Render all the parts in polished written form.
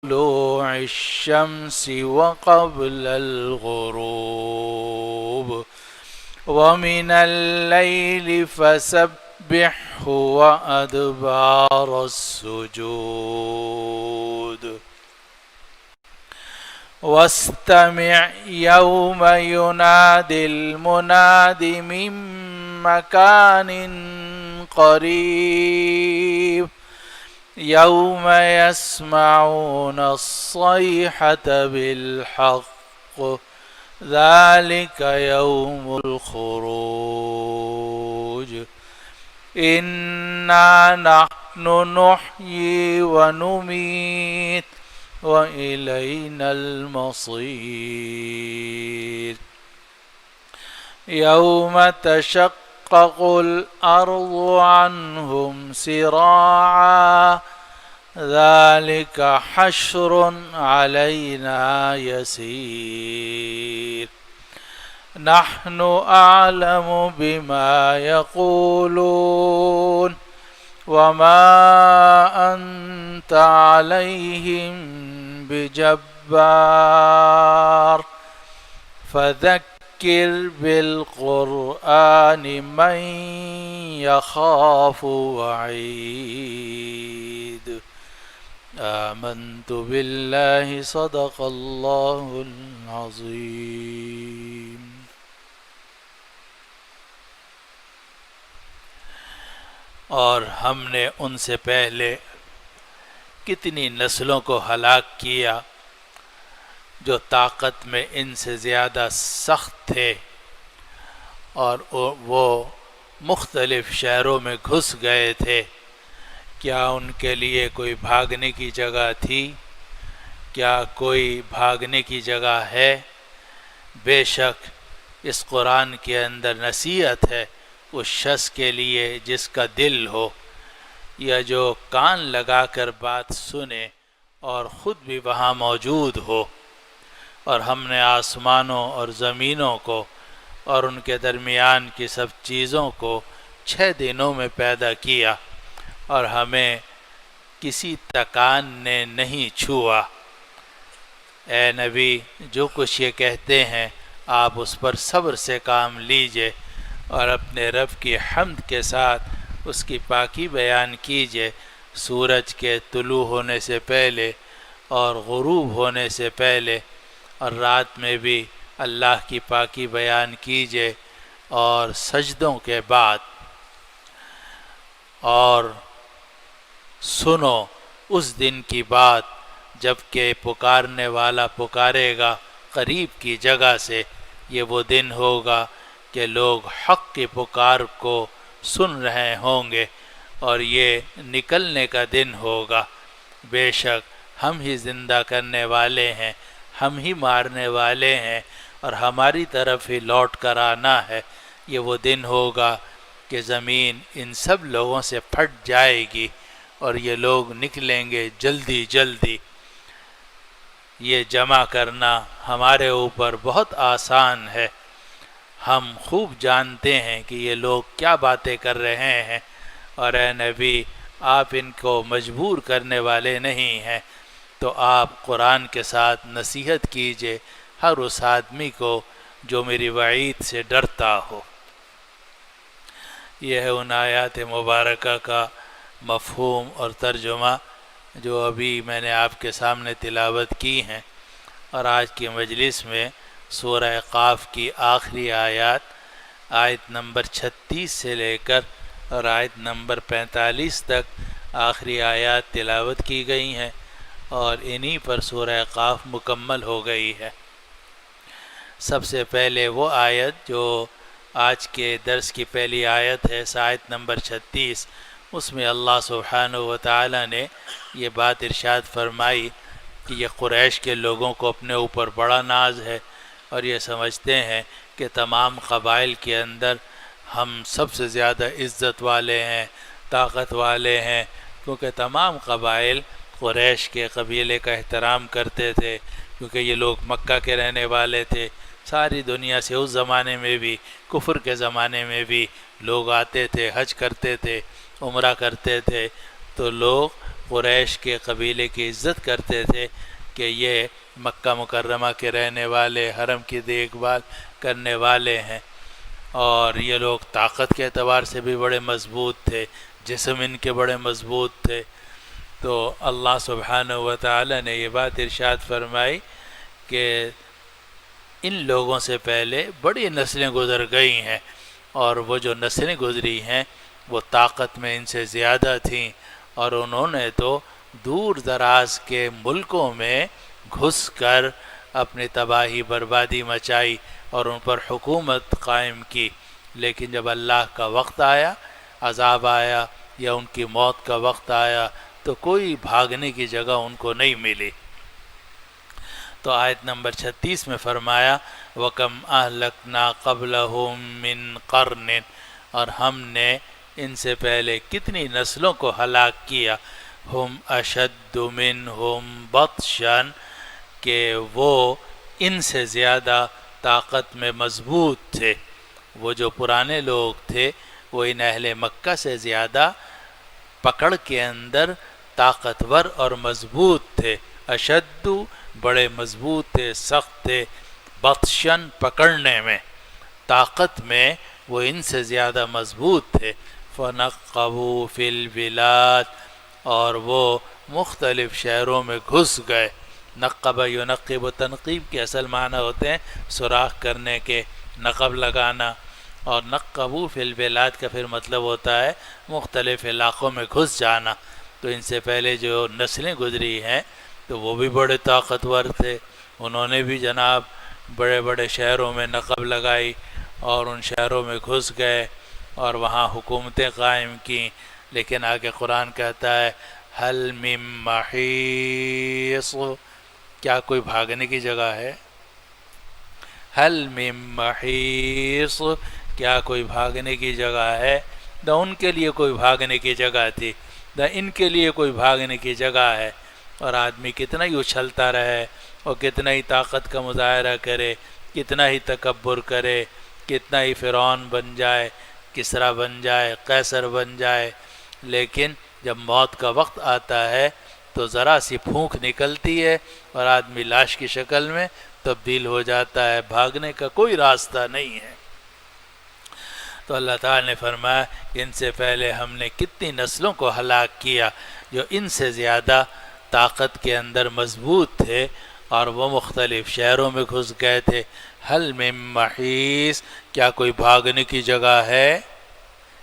طلوع الشمس وقبل الغروب ومن الليل فسبحه وأدبار السجود واستمع يوم ينادي المناد من مكان قريب يوم يسمعون الصيحة بالحق ذلك يوم الخروج إنا نحن نحيي ونميت وإلينا المصير يوم تشقق الأرض عنهم سراعا ذلك حشر علينا يسير نحن أعلم بما يقولون وما أنت عليهم بجبار فذكر بالقرآن من يخاف وعيد آمنت بالله صدق الله العظيم. اور ہم نے ان سے پہلے کتنی نسلوں کو ہلاک کیا جو طاقت میں ان سے زیادہ سخت تھے اور وہ مختلف شہروں میں گھس گئے تھے. کیا ان کے لیے کوئی بھاگنے کی جگہ تھی؟ کیا کوئی بھاگنے کی جگہ ہے؟ بے شک اس قرآن کے اندر نصیحت ہے اس شخص کے لیے جس کا دل ہو یا جو کان لگا کر بات سنے اور خود بھی وہاں موجود ہو. اور ہم نے آسمانوں اور زمینوں کو اور ان کے درمیان کی سب چیزوں کو 6 دنوں میں پیدا کیا اور ہمیں کسی تکان نے نہیں چھوا. اے نبی جو کچھ یہ کہتے ہیں آپ اس پر صبر سے کام لیجئے اور اپنے رب کی حمد کے ساتھ اس کی پاکی بیان کیجئے. سورج کے طلوع ہونے سے پہلے اور غروب ہونے سے پہلے اور رات میں بھی اللہ کی پاکی بیان کیجئے اور سجدوں کے بعد. اور سنو اس دن کی بات جب کہ پکارنے والا پکارے گا قریب کی جگہ سے. یہ وہ دن ہوگا کہ لوگ حق کی پکار کو سن رہے ہوں گے اور یہ نکلنے کا دن ہوگا. بے شک ہم ہی زندہ کرنے والے ہیں، ہم ہی مارنے والے ہیں اور ہماری طرف ہی لوٹ کر آنا ہے. یہ وہ دن ہوگا کہ زمین ان سب لوگوں سے پھٹ جائے گی اور یہ لوگ نکلیں گے جلدی جلدی. یہ جمع کرنا ہمارے اوپر بہت آسان ہے. ہم خوب جانتے ہیں کہ یہ لوگ کیا باتیں کر رہے ہیں اور اے نبی آپ ان کو مجبور کرنے والے نہیں ہیں. تو آپ قرآن کے ساتھ نصیحت کیجئے ہر اس آدمی کو جو میری وعید سے ڈرتا ہو. یہ ہے ان آیات مبارکہ کا مفہوم اور ترجمہ جو ابھی میں نے آپ کے سامنے تلاوت کی ہیں. اور آج کی مجلس میں سورہ قاف کی آخری آیات آیت نمبر 36 سے لے کر اور آیت نمبر 45 تک آخری آیات تلاوت کی گئی ہیں اور انہی پر سورہ قاف مکمل ہو گئی ہے. سب سے پہلے وہ آیت جو آج کے درس کی پہلی آیت ہے آیت نمبر 36، اس میں اللہ سبحانہ و تعالی نے یہ بات ارشاد فرمائی کہ یہ قریش کے لوگوں کو اپنے اوپر بڑا ناز ہے اور یہ سمجھتے ہیں کہ تمام قبائل کے اندر ہم سب سے زیادہ عزت والے ہیں، طاقت والے ہیں، کیونکہ تمام قبائل قریش کے قبیلے کا احترام کرتے تھے کیونکہ یہ لوگ مکہ کے رہنے والے تھے. ساری دنیا سے اس زمانے میں بھی، کفر کے زمانے میں بھی لوگ آتے تھے، حج کرتے تھے، عمرہ کرتے تھے، تو لوگ قریش کے قبیلے کی عزت کرتے تھے کہ یہ مکہ مکرمہ کے رہنے والے، حرم کی دیکھ بھال کرنے والے ہیں، اور یہ لوگ طاقت کے اعتبار سے بھی بڑے مضبوط تھے، جسم ان کے بڑے مضبوط تھے۔ تو اللہ سبحانہ و تعالی نے یہ بات ارشاد فرمائی کہ ان لوگوں سے پہلے بڑی نسلیں گزر گئی ہیں، اور وہ جو نسلیں گزری ہیں وہ طاقت میں ان سے زیادہ تھیں، اور انہوں نے تو دور دراز کے ملکوں میں گھس کر اپنی تباہی بربادی مچائی اور ان پر حکومت قائم کی، لیکن جب اللہ کا وقت آیا، عذاب آیا یا ان کی موت کا وقت آیا تو کوئی بھاگنے کی جگہ ان کو نہیں ملی۔ تو آیت نمبر 36 میں فرمایا وَكَمْ أَهْلَكْنَا قَبْلَهُمْ مِنْ قَرْنٍ، اور ہم نے ان سے پہلے کتنی نسلوں کو ہلاک کیا، ہم اشد منہم بطشاً، کہ وہ ان سے زیادہ طاقت میں مضبوط تھے۔ وہ جو پرانے لوگ تھے وہ ان اہل مکہ سے زیادہ پکڑ کے اندر طاقتور اور مضبوط تھے، اشد بڑے مضبوط تھے، سخت تھے، بطشاً پکڑنے میں، طاقت میں وہ ان سے زیادہ مضبوط تھے۔ فَنَقَّبُوا فِي الْبِلَادِ، اور وہ مختلف شہروں میں گھس گئے۔ نقب ینقب و تنقیب کے اصل معنی ہوتے ہیں سوراخ کرنے کے، نقب لگانا، اور نقبوا فی البلاد کا پھر مطلب ہوتا ہے مختلف علاقوں میں گھس جانا۔ تو ان سے پہلے جو نسلیں گزری ہیں تو وہ بھی بڑے طاقتور تھے، انہوں نے بھی جناب بڑے بڑے شہروں میں نقب لگائی اور ان شہروں میں گھس گئے اور وہاں حکومتیں قائم کیں۔ لیکن آگے قرآن کہتا ہے حل من محیص، کیا کوئی بھاگنے کی جگہ ہے؟ حل من محیص، کیا کوئی بھاگنے کی جگہ ہے؟ نہ ان کے لیے کوئی بھاگنے کی جگہ تھی، نہ ان کے لیے کوئی بھاگنے کی جگہ ہے۔ اور آدمی کتنا ہی اچھلتا رہے اور کتنا ہی طاقت کا مظاہرہ کرے، کتنا ہی تکبر کرے، کتنا ہی فرعون بن جائے، کسریٰ بن جائے، قیصر بن جائے، لیکن جب موت کا وقت آتا ہے تو ذرا سی پھونک نکلتی ہے اور آدمی لاش کی شکل میں تبدیل ہو جاتا ہے، بھاگنے کا کوئی راستہ نہیں ہے۔ تو اللہ تعالیٰ نے فرمایا ان سے پہلے ہم نے کتنی نسلوں کو ہلاک کیا جو ان سے زیادہ طاقت کے اندر مضبوط تھے اور وہ مختلف شہروں میں گھس گئے تھے۔ حل من محیص، کیا کوئی بھاگنے کی جگہ ہے؟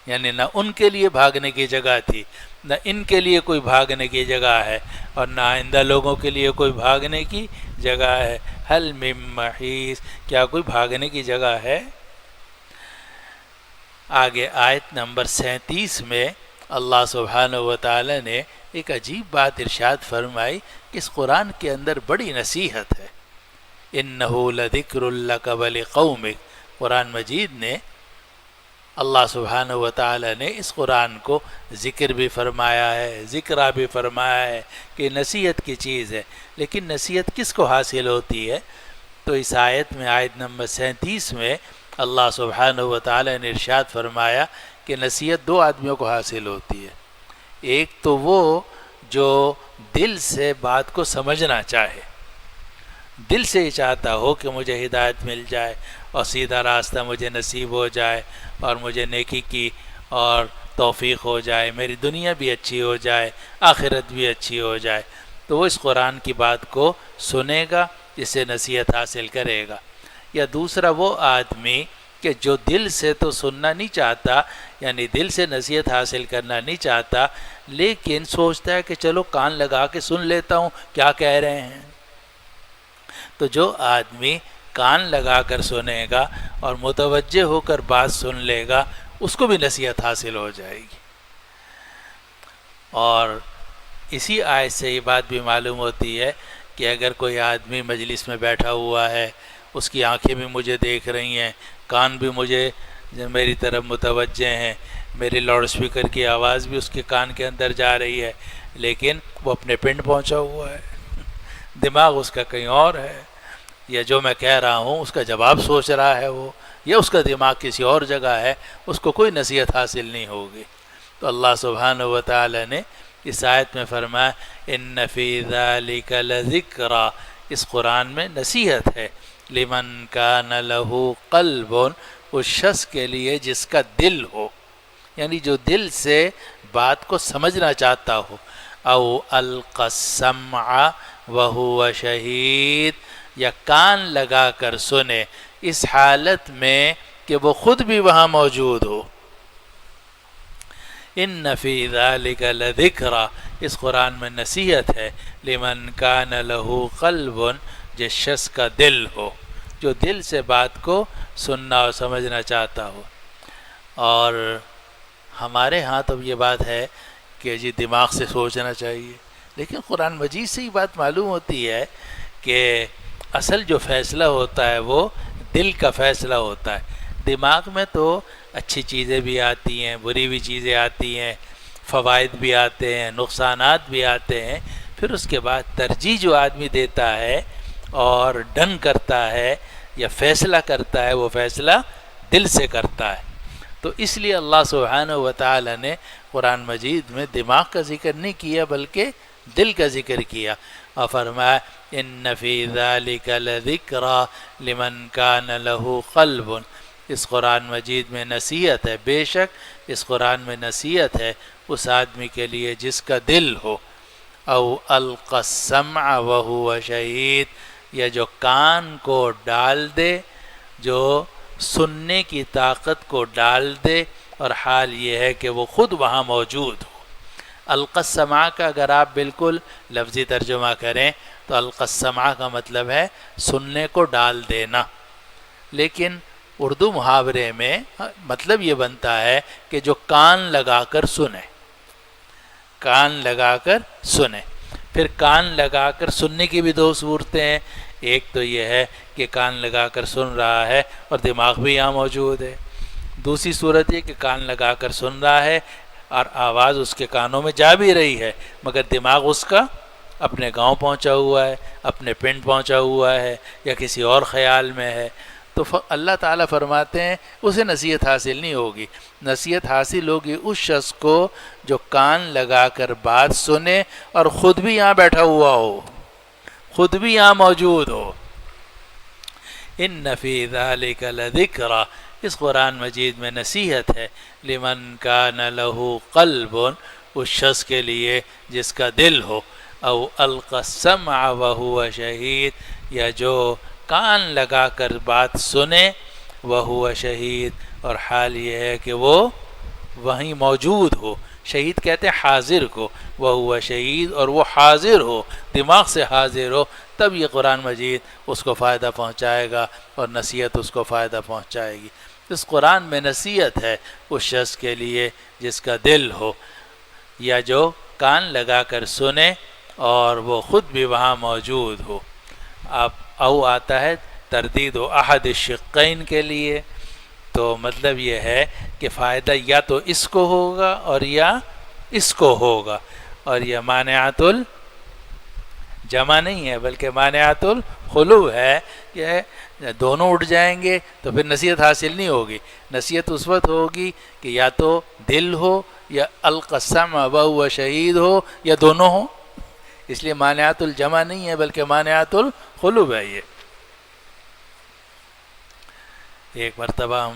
یعنی نہ ان کے لیے بھاگنے کی جگہ تھی، نہ ان کے لیے کوئی بھاگنے کی جگہ ہے، اور نہ آئندہ لوگوں کے لیے کوئی بھاگنے کی جگہ ہے۔ حل من محیص، کیا کوئی بھاگنے کی جگہ ہے؟ آگے آیت نمبر 37 میں اللہ سبحانہ و تعالی نے ایک عجیب بات ارشاد فرمائی کہ اس قرآن کے اندر بڑی نصیحت ہے۔ اِنَّهُ لَذِكْرٌ لَكَ وَلِقَوْمِكَ، قرآن مجید نے اللہ سبحانہ و تعالی نے اس قرآن کو ذکر بھی فرمایا ہے، ذکرہ بھی فرمایا ہے کہ نصیحت کی چیز ہے، لیکن نصیحت کس کو حاصل ہوتی ہے؟ تو اس آیت میں آیت نمبر 37 میں اللہ سبحانہ و تعالی نے ارشاد فرمایا کہ نصیحت دو آدمیوں کو حاصل ہوتی ہے۔ ایک تو وہ جو دل سے بات کو سمجھنا چاہے، دل سے ہی چاہتا ہو کہ مجھے ہدایت مل جائے اور سیدھا راستہ مجھے نصیب ہو جائے اور مجھے نیکی کی اور توفیق ہو جائے، میری دنیا بھی اچھی ہو جائے، آخرت بھی اچھی ہو جائے، تو وہ اس قرآن کی بات کو سنے گا، اس سے نصیحت حاصل کرے گا۔ یا دوسرا وہ آدمی کہ جو دل سے تو سننا نہیں چاہتا، یعنی دل سے نصیحت حاصل کرنا نہیں چاہتا، لیکن سوچتا ہے کہ چلو کان لگا کے سن لیتا ہوں کیا کہہ رہے ہیں۔ تو جو آدمی کان لگا کر سنے گا اور متوجہ ہو کر بات سن لے گا، اس کو بھی نصیحت حاصل ہو جائے گی۔ اور اسی آیت سے یہ بات بھی معلوم ہوتی ہے کہ اگر کوئی آدمی مجلس میں بیٹھا ہوا ہے، اس کی آنکھیں بھی مجھے دیکھ رہی ہیں، کان بھی مجھے میری طرف متوجہ ہیں، میری لاؤڈ اسپیکر کی آواز بھی اس کے کان کے اندر جا رہی ہے، لیکن وہ اپنے پنڈ پہنچا ہوا ہے، دماغ اس کا کہیں اور ہے، یا جو میں کہہ رہا ہوں اس کا جواب سوچ رہا ہے وہ، یا اس کا دماغ کسی اور جگہ ہے، اس کو کوئی نصیحت حاصل نہیں ہوگی۔ تو اللہ سبحانہ و تعالی نے اس آیت میں فرمایا ان فی ذلک لذکری، اس قرآن میں نصیحت ہے، لمن کان لہ قلب، اس شخص کے لیے جس کا دل ہو، یعنی جو دل سے بات کو سمجھنا چاہتا ہو، او القی السمع وہو شہید، یا کان لگا کر سنے اس حالت میں کہ وہ خود بھی وہاں موجود ہو۔ ان فی ذلک لذکری، اس قرآن میں نصیحت ہے، لمن کان لہ قلب، جس شخص کا دل ہو، جو دل سے بات کو سننا اور سمجھنا چاہتا ہو۔ اور ہمارے ہاں تو یہ بات ہے کہ جی دماغ سے سوچنا چاہیے، لیکن قرآن مجید سے ہی بات معلوم ہوتی ہے کہ اصل جو فیصلہ ہوتا ہے وہ دل کا فیصلہ ہوتا ہے۔ دماغ میں تو اچھی چیزیں بھی آتی ہیں، بری بھی چیزیں آتی ہیں، فوائد بھی آتے ہیں، نقصانات بھی آتے ہیں، پھر اس کے بعد ترجیح جو آدمی دیتا ہے اور ڈن کرتا ہے یا فیصلہ کرتا ہے، وہ فیصلہ دل سے کرتا ہے۔ تو اس لیے اللہ سبحانہ و تعالی نے قرآن مجید میں دماغ کا ذکر نہیں کیا بلکہ دل کا ذکر کیا، اور فرمایا ان فی ذلک لذکری لمن کان لہ قلب، اس قرآن مجید میں نصیحت ہے، بے شک اس قرآن میں نصیحت ہے اس آدمی کے لیے جس کا دل ہو، او القی السمع وہو شہید، یا جو کان کو ڈال دے، جو سننے کی طاقت کو ڈال دے، اور حال یہ ہے کہ وہ خود وہاں موجود ہو۔ القی السمع کا اگر آپ بالکل لفظی ترجمہ کریں تو القی السمع کا مطلب ہے سننے کو ڈال دینا، لیکن اردو محاورے میں مطلب یہ بنتا ہے کہ جو کان لگا کر سنے، کان لگا کر سنے۔ پھر کان لگا کر سننے کی بھی دو صورتیں ہیں، ایک تو یہ ہے کہ کان لگا کر سن رہا ہے اور دماغ بھی یہاں موجود ہے، دوسری صورت یہ کہ کان لگا کر سن رہا ہے اور آواز اس کے کانوں میں جا بھی رہی ہے، مگر دماغ اس کا اپنے گاؤں پہنچا ہوا ہے، اپنے پنڈ پہنچا ہوا ہے، یا کسی اور خیال میں ہے۔ تو اللہ تعالیٰ فرماتے ہیں اسے نصیحت حاصل نہیں ہوگی، نصیحت حاصل ہوگی اس شخص کو جو کان لگا کر بات سنے اور خود بھی یہاں بیٹھا ہوا ہو، خود بھی یہاں موجود ہو۔ ان فی ذلک لذکری، اس قرآن مجید میں نصیحت ہے، لمن کان لہ قلب، اس شخص کے لیے جس کا دل ہو، او القی السمع وہو شہید، یا جو کان لگا کر بات سنے، وہو شہید، اور حال یہ ہے کہ وہ وہیں موجود ہو۔ شہید کہتے ہیں حاضر کو، وہو شہید، اور وہ حاضر ہو، دماغ سے حاضر ہو، تب یہ قرآن مجید اس کو فائدہ پہنچائے گا اور نصیحت اس کو فائدہ پہنچائے گی۔ اس قرآن میں نصیحت ہے اس شخص کے لیے جس کا دل ہو، یا جو کان لگا کر سنے اور وہ خود بھی وہاں موجود ہو۔ اب او آتا ہے تردید و احد الشقین کے لیے، تو مطلب یہ ہے کہ فائدہ یا تو اس کو ہوگا اور یا اس کو ہوگا، اور یہ مانعات الجمع نہیں ہے بلکہ مانعات الخلو ہے کہ دونوں اٹھ جائیں گے تو پھر نصیحت حاصل نہیں ہوگی۔ نصیحت اس وقت ہوگی کہ یا تو دل ہو یا القی السمع وہو شہید ہو، یا دونوں ہوں، اس لیے مانعات الجمع نہیں ہے بلکہ مانعات الخلو ہے۔ یہ ایک مرتبہ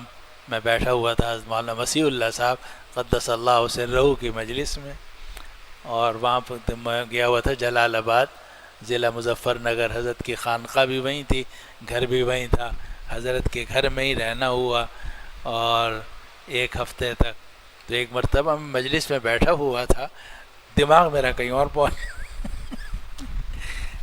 میں بیٹھا ہوا تھا مولانا مسیح اللہ صاحب قدس اللہ سرہ کی مجلس میں، اور وہاں پر میں گیا ہوا تھا جلال آباد ضلع مظفر نگر، حضرت کی خانقاہ بھی وہیں تھی، گھر بھی وہیں تھا، حضرت کے گھر میں ہی رہنا ہوا اور ایک ہفتے تک۔ تو ایک مرتبہ میں مجلس میں بیٹھا ہوا تھا، دماغ میرا کہیں اور پہنچ،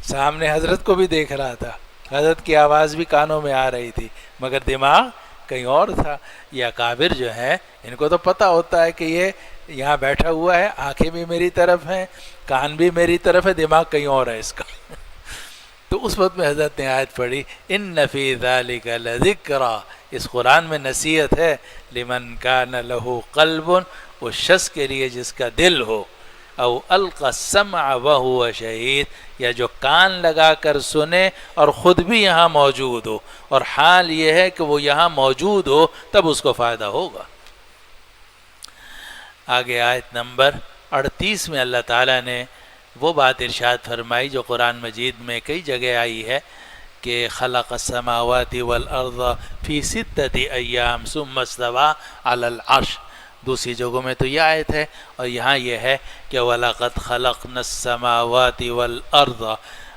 سامنے حضرت کو بھی دیکھ رہا تھا، حضرت کی آواز بھی کانوں میں آ رہی تھی، مگر دماغ کہیں اور تھا۔ یہ اکابر جو ہیں ان کو تو پتہ ہوتا ہے کہ یہ یہاں بیٹھا ہوا ہے، آنکھیں بھی میری طرف ہیں، کان بھی میری طرف ہے، دماغ کہیں اور ہے اس کا۔ تو اس وقت میں حضرت نے آیت پڑھی ان فی ذلک لذکری، اس قرآن میں نصیحت ہے، لمن کان لہ قلب، اس شخص کے لیے جس کا دل ہو، او القی السمع وہو شہید، یا جو کان لگا کر سنے اور خود بھی یہاں موجود ہو، اور حال یہ ہے کہ وہ یہاں موجود ہو تب اس کو فائدہ ہوگا۔ آگے آیت نمبر 38 میں اللہ تعالیٰ نے وہ بات ارشاد فرمائی جو قرآن مجید میں کئی جگہ آئی ہے کہ خلق السماوات والارض فی 6 ایام ثم استوى علی العرش. دوسری جگہوں میں تو یہ آیت ہے، اور یہاں یہ ہے کہ وَلَقَدْ خَلَقْنَا السَّمَاوَاتِ وَالْأَرْضَ،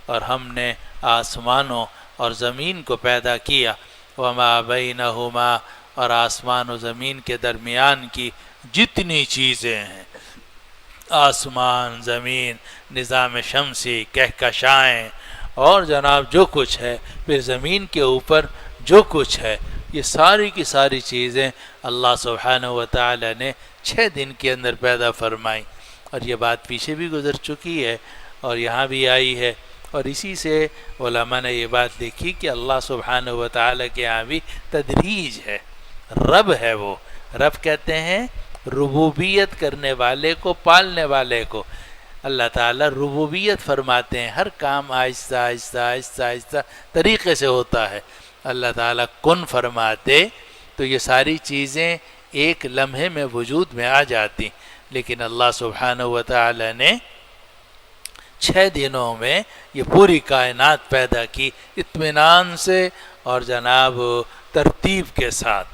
اور ہم نے آسمانوں اور زمین کو پیدا کیا، وَمَا بَيْنَهُمَا، اور آسمان و زمین کے درمیان کی جتنی چیزیں ہیں، آسمان، زمین، نظام شمسی، کہکشائیں، اور جناب جو کچھ ہے، پھر زمین کے اوپر جو کچھ ہے، یہ ساری کی ساری چیزیں اللہ سبحانہ و تعالی نے 6 دن کے اندر پیدا فرمائی. اور یہ بات پیچھے بھی گزر چکی ہے اور یہاں بھی آئی ہے، اور اسی سے علماء نے یہ بات لکھی کہ اللہ سبحانہ و تعالی کے یہاں بھی تدریج ہے. رب ہے، وہ رب کہتے ہیں ربوبیت کرنے والے کو، پالنے والے کو. اللہ تعالیٰ ربوبیت فرماتے ہیں، ہر کام آہستہ آہستہ آہستہ آہستہ طریقے سے ہوتا ہے. اللہ تعالیٰ کن فرماتے تو یہ ساری چیزیں ایک لمحے میں وجود میں آ جاتی، لیکن اللہ سبحانہ و تعالیٰ نے 6 دنوں میں یہ پوری کائنات پیدا کی اطمینان سے اور جناب ترتیب کے ساتھ.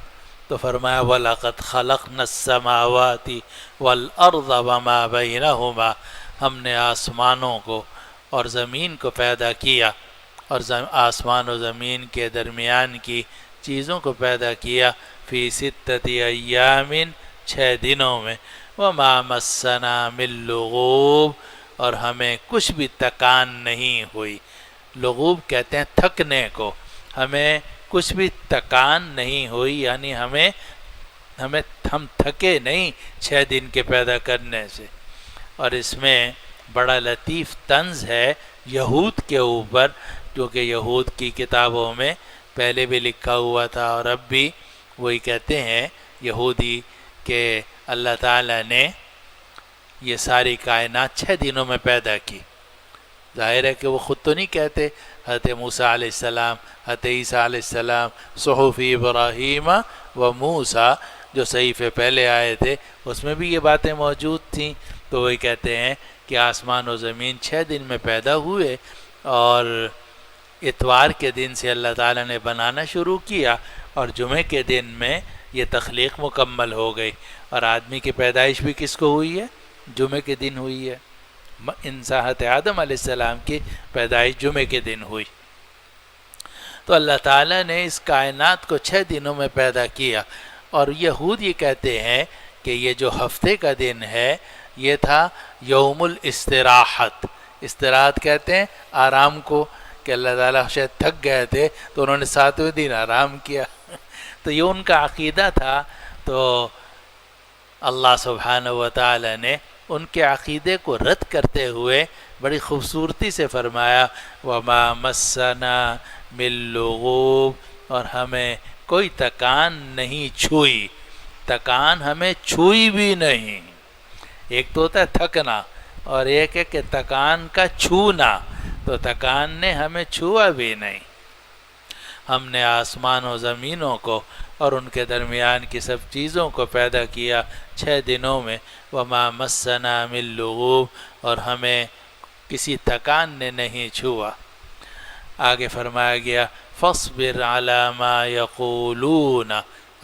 تو فرمایا وَلَقَدْ خَلَقْنَا السَّمَاوَاتِ وَالْأَرْضَ وَمَا بَيْنَهُمَا، ہم نے آسمانوں کو اور زمین کو پیدا کیا، اور آسمان و زمین کے درمیان کی چیزوں کو پیدا کیا، فی 6 ایام، 6 دنوں میں، وَمَا مَسَّنَا مِن لُغُوب، اور ہمیں کچھ بھی تکان نہیں ہوئی. لغوب کہتے ہیں تھکنے کو، ہمیں کچھ بھی تکان نہیں ہوئی، یعنی ہم تھکے نہیں 6 دن کے پیدا کرنے سے. اور اس میں بڑا لطیف طنز ہے یہود کے اوپر، جو کہ یہود کی کتابوں میں پہلے بھی لکھا ہوا تھا اور اب بھی وہی کہتے ہیں یہودی کہ اللہ تعالیٰ نے یہ ساری کائنات 6 دنوں میں پیدا کی. ظاہر ہے کہ وہ خود تو نہیں کہتے، حضرت موسیٰ علیہ السلام، حضرت عیسیٰ علیہ السلام، صحف ابراہیم و موسیٰ جو صحیفے پہلے آئے تھے اس میں بھی یہ باتیں موجود تھیں. تو وہی کہتے ہیں کہ آسمان و زمین 6 دن میں پیدا ہوئے، اور اتوار کے دن سے اللہ تعالیٰ نے بنانا شروع کیا، اور جمعے کے دن میں یہ تخلیق مکمل ہو گئی. اور آدمی کی پیدائش بھی کس کو ہوئی ہے؟ جمعے کے دن ہوئی ہے. انسان آدم علیہ السلام کی پیدائش جمعے کے دن ہوئی. تو اللہ تعالیٰ نے اس کائنات کو 6 دنوں میں پیدا کیا. اور یہود یہ کہتے ہیں کہ یہ جو ہفتے کا دن ہے یہ تھا یوم الاستراحت. استراحت کہتے ہیں آرام کو، کہ اللہ تعالیٰ شاید تھک گئے تھے تو انہوں نے 7ویں دن آرام کیا. تو یہ ان کا عقیدہ تھا. تو اللہ سبحانہ و تعالی نے ان کے عقیدے کو رد کرتے ہوئے بڑی خوبصورتی سے فرمایا وَمَا مَسَّنَا مِن لُغُوب، اور ہمیں کوئی تکان نہیں چھوئی. تکان ہمیں چھوئی بھی نہیں. ایک تو ہوتا ہے تھکنا اور ایک ہے کہ تکان کا چھونا. تو تکان نے ہمیں چھوا بھی نہیں. ہم نے آسمان و زمینوں کو اور ان کے درمیان کی سب چیزوں کو پیدا کیا 6 دنوں میں. وَمَا مَسَّنَا مِن لُغُوب، اور ہمیں کسی تکان نے نہیں چھوا. آگے فرمایا گیا فَاصْبِرْ عَلَى مَا يَقُولُونَ.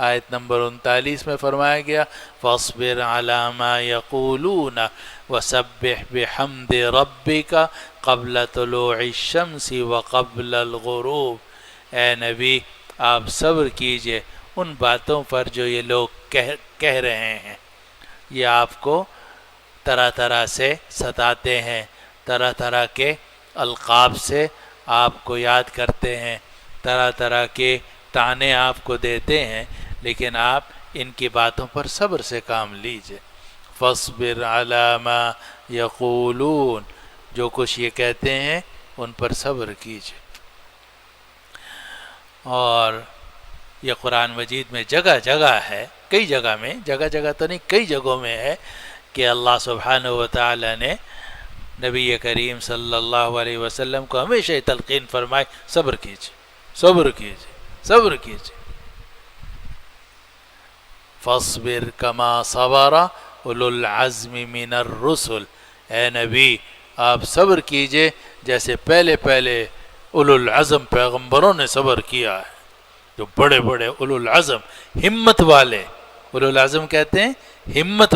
آیت نمبر 39 میں فرمایا گیا فَاصْبِرْ عَلَى مَا يَقُولُونَ وَسَبِّحْ بِحَمْدِ رَبِّكَ قَبْلَ طُلُوعِ الشَّمْسِ وَقَبْلَ الْغُرُوبِ. اے نبی آپ صبر کیجئے ان باتوں پر جو یہ لوگ کہہ رہے ہیں. یہ آپ کو طرح طرح سے ستاتے ہیں، طرح طرح کے القاب سے آپ کو یاد کرتے ہیں، طرح طرح کے طعنے آپ کو دیتے ہیں، لیکن آپ ان کی باتوں پر صبر سے کام لیجئے. فَاصْبِرْ عَلَى مَا يَقُولُونَ، جو کچھ یہ کہتے ہیں ان پر صبر کیجئے. اور یہ قرآن مجید میں جگہ جگہ ہے، کئی جگہ میں، جگہ جگہ تو نہیں کئی جگہوں میں ہے کہ اللہ سبحانہ و تعالی نے نبی کریم صلی اللہ علیہ وسلم کو ہمیشہ تلقین فرمائے صبر کیجئے، صبر کیجئے، صبر کیجئے. فَاصْبِرْ كَمَا صَبَرَ اولو العزم من الرسل، اے نبی آپ صبر کیجئے جیسے پہلے اولو العزم پیغمبروں نے صبر کیا ہے، جو بڑے بڑے اولو العزم، ہمت والے، اولو العزم کہتے ہیں ہمت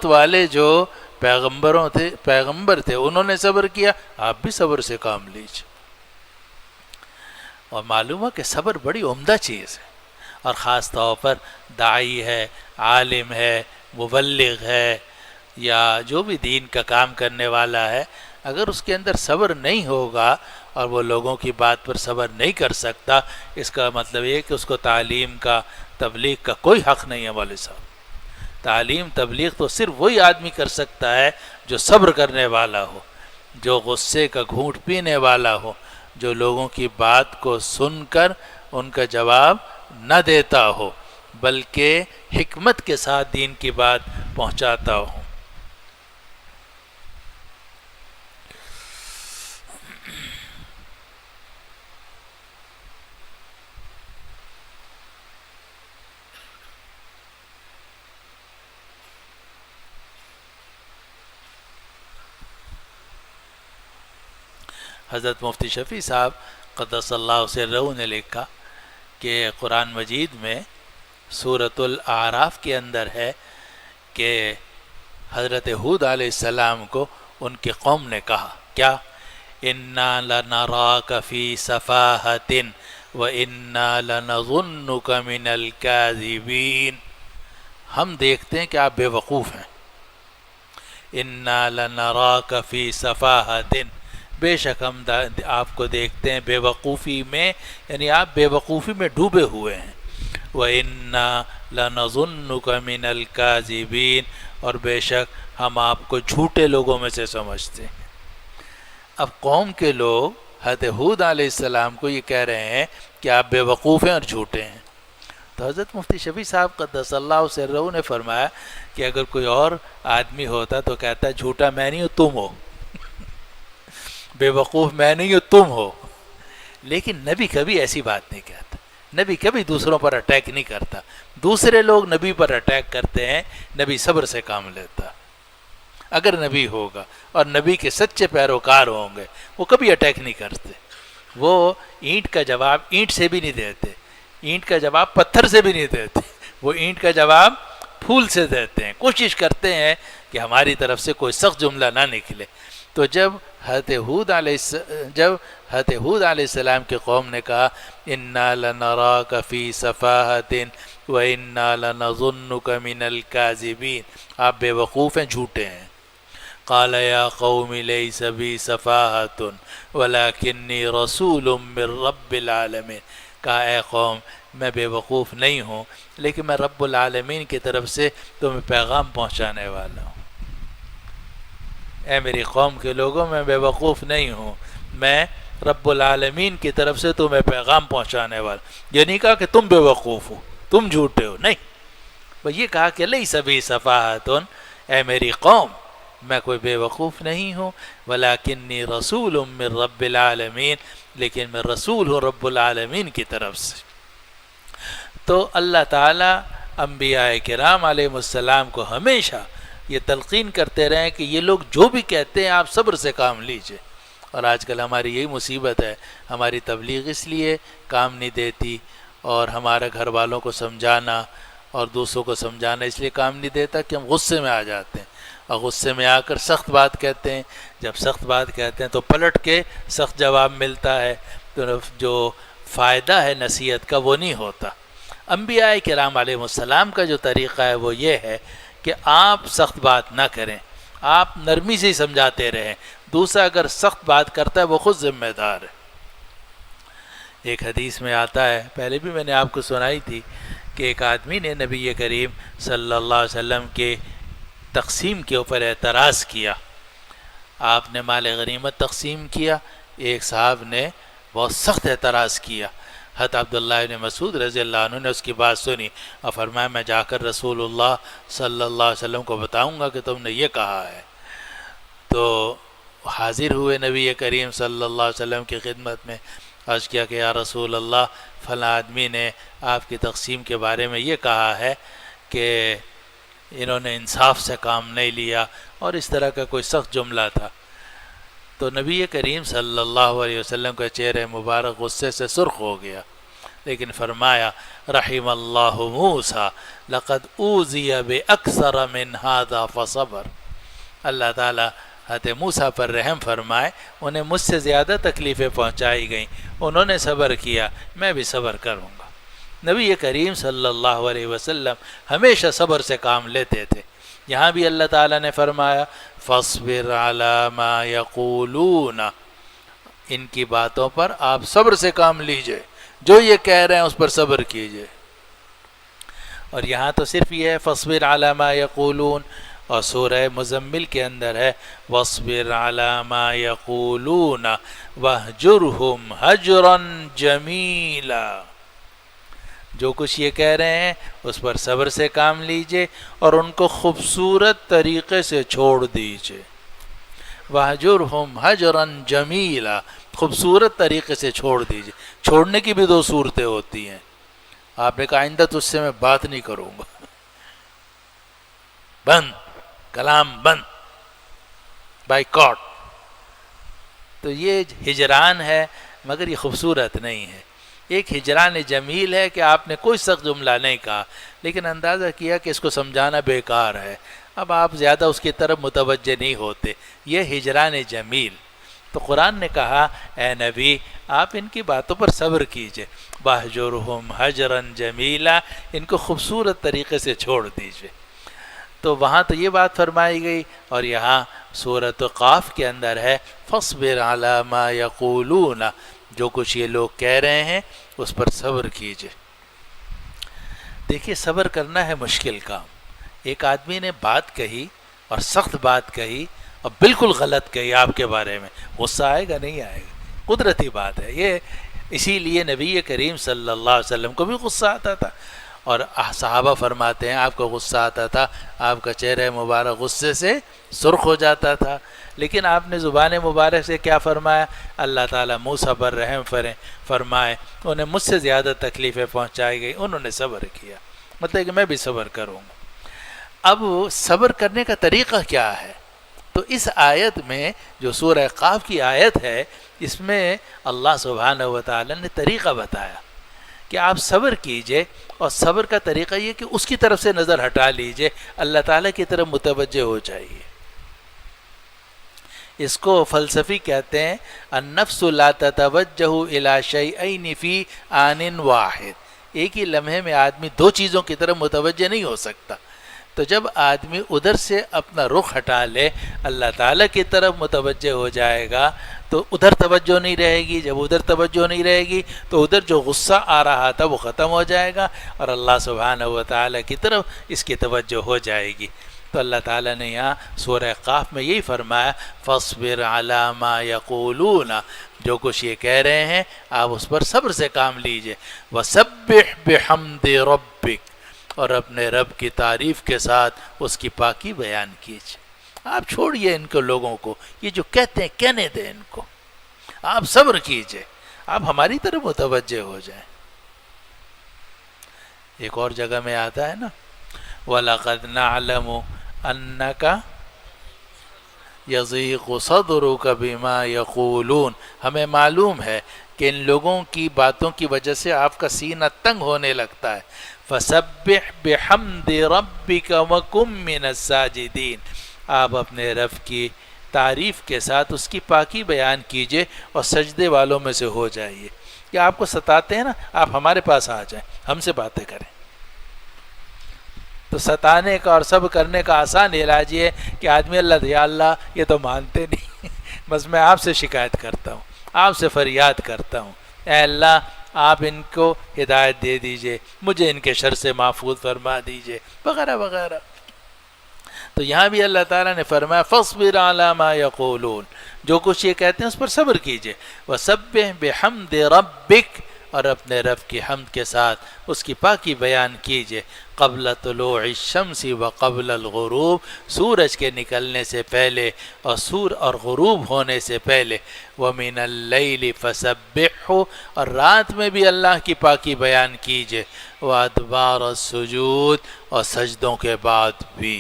والے جو پیغمبر تھے انہوں نے صبر کیا، آپ بھی صبر سے کام لیجئے۔ اور معلوم ہے کہ صبر بڑی عمدہ چیز ہے، اور خاص طور پر داعی ہے، عالم ہے، مبلغ ہے، یا جو بھی دین کا کام کرنے والا ہے، اگر اس کے اندر صبر نہیں ہوگا اور وہ لوگوں کی بات پر صبر نہیں کر سکتا، اس کا مطلب یہ کہ اس کو تعلیم کا، تبلیغ کا کوئی حق نہیں ہے۔ والد صاحب، تعلیم تبلیغ تو صرف وہی آدمی کر سکتا ہے جو صبر کرنے والا ہو، جو غصے کا گھونٹ پینے والا ہو، جو لوگوں کی بات کو سن کر ان کا جواب نہ دیتا ہو بلکہ حکمت کے ساتھ دین کی بات پہنچاتا ہو۔ حضرت مفتی شفیع صاحب قدس اللہ سرہ نے لکھا کہ قرآن مجید میں سورۃ الاعراف کے اندر ہے کہ حضرت ہود علیہ السلام کو ان کی قوم نے کہا کیا؟ انا لنراک فی سفاہۃ وانا لنظنک من الکاذبین، ہم دیکھتے ہیں کہ آپ بے وقوف ہیں۔ انا لنراک فی سفاہۃ، بے شک ہم آپ کو دیکھتے ہیں بے وقوفی میں، یعنی آپ بے وقوفی میں ڈوبے ہوئے ہیں۔ وَإِنَّا لَنَظُنُّكَ مِنَ الْكَاذِبِينَ، اور بے شک ہم آپ کو جھوٹے لوگوں میں سے سمجھتے ہیں۔ اب قوم کے لوگ حضرت ہود علیہ السلام کو یہ کہہ رہے ہیں کہ آپ بے وقوف ہیں اور جھوٹے ہیں، تو حضرت مفتی شفیع صاحب قدس اللہ سرہ نے فرمایا کہ اگر کوئی اور آدمی ہوتا تو کہتا جھوٹا میں نہیں ہوں تم ہو، بے وقوف میں نہیں ہوں تم ہو۔ لیکن نبی کبھی ایسی بات نہیں کہتا، نبی کبھی دوسروں پر اٹیک نہیں کرتا۔ دوسرے لوگ نبی پر اٹیک کرتے ہیں، نبی صبر سے کام لیتا۔ اگر نبی ہوگا اور نبی کے سچے پیروکار ہوں گے، وہ کبھی اٹیک نہیں کرتے، وہ اینٹ کا جواب اینٹ سے بھی نہیں دیتے، اینٹ کا جواب پتھر سے بھی نہیں دیتے، وہ اینٹ کا جواب پھول سے دیتے ہیں، کوشش کرتے ہیں کہ ہماری طرف سے کوئی سخت جملہ نہ نکلے۔ تو جب حضرت ہود علیہ السلام کی قوم نے کہا انا لنراک فی صفاہۃ وانا لنظنک من الکاذبین، آپ بے وقوف ہیں، جھوٹے ہیں۔ قال یا قوم لیس بی صفاہۃ ولکنی رسول من رب العالمین، کہا اے قوم میں بے وقوف نہیں ہوں، لیکن میں رب العالمین کی طرف سے تمہیں پیغام پہنچانے والا ہوں۔ اے میری قوم کے لوگوں میں بے وقوف نہیں ہوں، میں رب العالمین کی طرف سے تمہیں پیغام پہنچانے والا۔ یہ نہیں کہا کہ تم بے وقوف ہو، تم جھوٹے ہو، نہیں، بس یہ کہا کہ لیس بی صفاہۃ، اے میری قوم میں کوئی بے وقوف نہیں ہوں، ولکنی رسول من رب العالمین، لیکن میں رسول ہوں رب العالمین کی طرف سے۔ تو اللہ تعالیٰ انبیاء کرام علیہ السلام کو ہمیشہ یہ تلقین کرتے رہیں کہ یہ لوگ جو بھی کہتے ہیں آپ صبر سے کام لیجئے۔ اور آج کل ہماری یہی مصیبت ہے، ہماری تبلیغ اس لیے کام نہیں دیتی، اور ہمارے گھر والوں کو سمجھانا اور دوسروں کو سمجھانا اس لیے کام نہیں دیتا کہ ہم غصے میں آ جاتے ہیں، اور غصے میں آ کر سخت بات کہتے ہیں۔ جب سخت بات کہتے ہیں تو پلٹ کے سخت جواب ملتا ہے، تو جو فائدہ ہے نصیحت کا وہ نہیں ہوتا۔ انبیاء کرام علیہ السلام کا جو طریقہ ہے وہ یہ ہے کہ آپ سخت بات نہ کریں، آپ نرمی سے ہی سمجھاتے رہیں، دوسرا اگر سخت بات کرتا ہے وہ خود ذمہ دار ہے۔ ایک حدیث میں آتا ہے، پہلے بھی میں نے آپ کو سنائی تھی، کہ ایک آدمی نے نبی کریم صلی اللہ علیہ وسلم کے تقسیم کے اوپر اعتراض کیا۔ آپ نے مال غنیمت تقسیم کیا، ایک صاحب نے بہت سخت اعتراض کیا۔ حضرت عبداللہ بن مسعود رضی اللہ عنہ نے اس کی بات سنی اور فرمایا میں جا کر رسول اللہ صلی اللہ علیہ وسلم کو بتاؤں گا کہ تم نے یہ کہا ہے۔ تو حاضر ہوئے نبی کریم صلی اللہ علیہ وسلم کی خدمت میں، عرض کیا کہ یا رسول اللہ فلاں آدمی نے آپ کی تقسیم کے بارے میں یہ کہا ہے کہ انہوں نے انصاف سے کام نہیں لیا، اور اس طرح کا کوئی سخت جملہ تھا۔ تو نبی کریم صلی اللہ علیہ وسلم کا چہرہ مبارک غصے سے سرخ ہو گیا، لیکن فرمایا رحم اللہ موسیٰ لقد اوذی باکثر من ھذا فصبر، اللہ تعالیٰ حضرت موسیٰ پر رحم فرمائے، انہیں مجھ سے زیادہ تکلیفیں پہنچائی گئیں، انہوں نے صبر کیا، میں بھی صبر کروں گا۔ نبی کریم صلی اللہ علیہ وسلم ہمیشہ صبر سے کام لیتے تھے۔ یہاں بھی اللہ تعالیٰ نے فرمایا فاصبر علی ما یقولون، ان کی باتوں پر آپ صبر سے کام لیجئے، جو یہ کہہ رہے ہیں اس پر صبر کیجئے۔ اور یہاں تو صرف یہ ہے فاصبر علی ما یقولون، اور سورہ مزمل کے اندر ہے واصبر علی ما یقولون واہجرہم ہجرا جمیلا، جو کچھ یہ کہہ رہے ہیں اس پر صبر سے کام لیجئے اور ان کو خوبصورت طریقے سے چھوڑ دیجئے۔ وَهْجُرْهُمْ هَجْرًا جَمِيلًا، خوبصورت طریقے سے چھوڑ دیجئے۔ چھوڑنے کی بھی دو صورتیں ہوتی ہیں۔ آپ نے کہا آئندہ تجھ سے میں بات نہیں کروں گا، بند، کلام بند، بائیکاٹ، تو یہ ہجران ہے، مگر یہ خوبصورت نہیں ہے۔ ایک ہجران جمیل ہے کہ آپ نے کوئی سخت جملہ نہیں کہا، لیکن اندازہ کیا کہ اس کو سمجھانا بیکار ہے، اب آپ زیادہ اس کی طرف متوجہ نہیں ہوتے، یہ ہجران جمیل۔ تو قرآن نے کہا اے نبی آپ ان کی باتوں پر صبر کیجئے، واہجرہم ہجرا جمیلا، ان کو خوبصورت طریقے سے چھوڑ دیجئے۔ تو وہاں تو یہ بات فرمائی گئی، اور یہاں سورۃ قاف کے اندر ہے فاصبر علی ما یقولون، جو کچھ یہ لوگ کہہ رہے ہیں اس پر صبر کیجئے۔ دیکھیے صبر کرنا ہے مشکل کام۔ ایک آدمی نے بات کہی اور سخت بات کہی اور بالکل غلط کہی آپ کے بارے میں، غصہ آئے گا نہیں آئے گا؟ قدرتی بات ہے یہ، اسی لیے نبی کریم صلی اللہ علیہ وسلم کو بھی غصہ آتا تھا، اور صحابہ فرماتے ہیں آپ کو غصہ آتا تھا، آپ کا چہرہ مبارک غصے سے سرخ ہو جاتا تھا، لیکن آپ نے زبان مبارک سے کیا فرمایا؟ اللہ تعالیٰ موسیٰ پر رحم فرمائے، انہیں مجھ سے زیادہ تکلیفیں پہنچائی گئی، انہوں نے صبر کیا، مطلب کہ میں بھی صبر کروں گا۔ اب صبر کرنے کا طریقہ کیا ہے؟ تو اس آیت میں جو سورہ قاف کی آیت ہے، اس میں اللہ سبحانہ و تعالیٰ نے طریقہ بتایا کہ آپ صبر کیجئے، اور صبر کا طریقہ یہ کہ اس کی طرف سے نظر ہٹا لیجئے، اللہ تعالیٰ کی طرف متوجہ ہو جائیے۔ اس کو فلسفی کہتے ہیں النفس لا تتوجہ الی شیئین فی آن واحد، ایک ہی لمحے میں آدمی دو چیزوں کی طرف متوجہ نہیں ہو سکتا۔ تو جب آدمی ادھر سے اپنا رخ ہٹا لے، اللہ تعالیٰ کی طرف متوجہ ہو جائے گا تو ادھر توجہ نہیں رہے گی، جب ادھر توجہ نہیں رہے گی تو ادھر جو غصہ آ رہا تھا وہ ختم ہو جائے گا، اور اللہ سبحانہ و تعالیٰ کی طرف اس کی توجہ ہو جائے گی۔ تو اللہ تعالیٰ نے یہاں سورہ قاف میں یہی فرمایا فاصبر علی ما یقولون، جو کچھ یہ کہہ رہے ہیں آپ اس پر صبر سے کام لیجئے، وسبح بحمد ربک، اور اپنے رب کی تعریف کے ساتھ اس کی پاکی بیان کیجئے۔ آپ چھوڑیے ان کو، لوگوں کو یہ جو کہتے ہیں کہنے دیں ان کو، آپ صبر کیجئے، آپ ہماری طرف متوجہ ہو جائیں۔ ایک اور جگہ میں آتا ہے نا وَلَقَدْ نَعْلَمُ أَنَّكَ يَضِيقُ صَدْرُكَ بِمَا يَقُولُونَ، ہمیں معلوم ہے کہ ان لوگوں کی باتوں کی وجہ سے آپ کا سینہ تنگ ہونے لگتا ہے۔ فَسَبِّحْ بِحَمْدِ رَبِّكَ وَكُن مِّنَ السَّاجِدِينَ، آپ اپنے رب کی تعریف کے ساتھ اس کی پاکی بیان کیجئے اور سجدے والوں میں سے ہو جائیے۔ کہ آپ کو ستاتے ہیں نا، آپ ہمارے پاس آ جائیں، ہم سے باتیں کریں۔ تو ستانے کا اور سب کرنے کا آسان علاج یہ ہے کہ آدمی یا اللہ یہ تو مانتے نہیں، بس میں آپ سے شکایت کرتا ہوں، آپ سے فریاد کرتا ہوں، اے اللہ آپ ان کو ہدایت دے دیجئے، مجھے ان کے شر سے محفوظ فرما دیجئے، وغیرہ وغیرہ۔ تو یہاں بھی اللہ تعالیٰ نے فرمایا فاصبر علی ما یقولون، جو کچھ یہ کہتے ہیں اس پر صبر کیجئے، وسبح بحمد ربک، اور اپنے رب کی حمد کے ساتھ اس کی پاکی بیان کیجیے۔ قبل طلوع الشمس و قبل الغروب، سورج کے نکلنے سے پہلے اور غروب ہونے سے پہلے۔ وَمِنَ اللَّيْلِ فَسَبِّحْهُ، اور رات میں بھی اللہ کی پاکی بیان کیجیے۔ وَأَدْبَارَ السُّجُودِ، اور سجدوں کے بعد بھی۔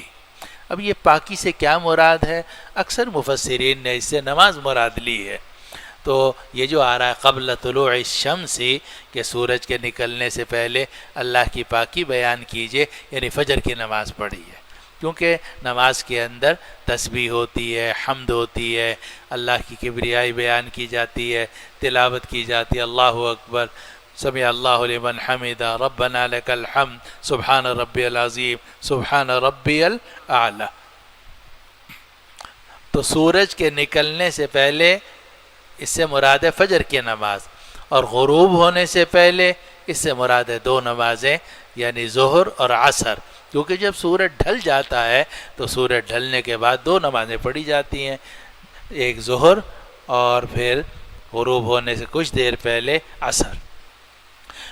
اب یہ پاکی سے کیا مراد ہے؟ اکثر مفسرین نے اس سے نماز مراد لی ہے۔ تو یہ جو آ رہا ہے قبل طلوع الشمس، کہ سورج کے نکلنے سے پہلے اللہ کی پاکی بیان کیجیے، یعنی فجر کی نماز پڑھی ہے، کیونکہ نماز کے اندر تسبیح ہوتی ہے، حمد ہوتی ہے، اللہ کی کبریائی بیان کی جاتی ہے، تلاوت کی جاتی ہے، اللہ اکبر، سمع اللہ لمن حمدہ، ربنا لک الحمد، سبحان ربی العظیم، سبحان ربی الاعلی۔ تو سورج کے نکلنے سے پہلے اس سے مراد ہے فجر کی نماز، اور غروب ہونے سے پہلے اس سے مراد ہے دو نمازیں، یعنی ظہر اور عصر، کیونکہ جب سورج ڈھل جاتا ہے تو سورج ڈھلنے کے بعد دو نمازیں پڑھی جاتی ہیں، ایک ظہر اور پھر غروب ہونے سے کچھ دیر پہلے عصر۔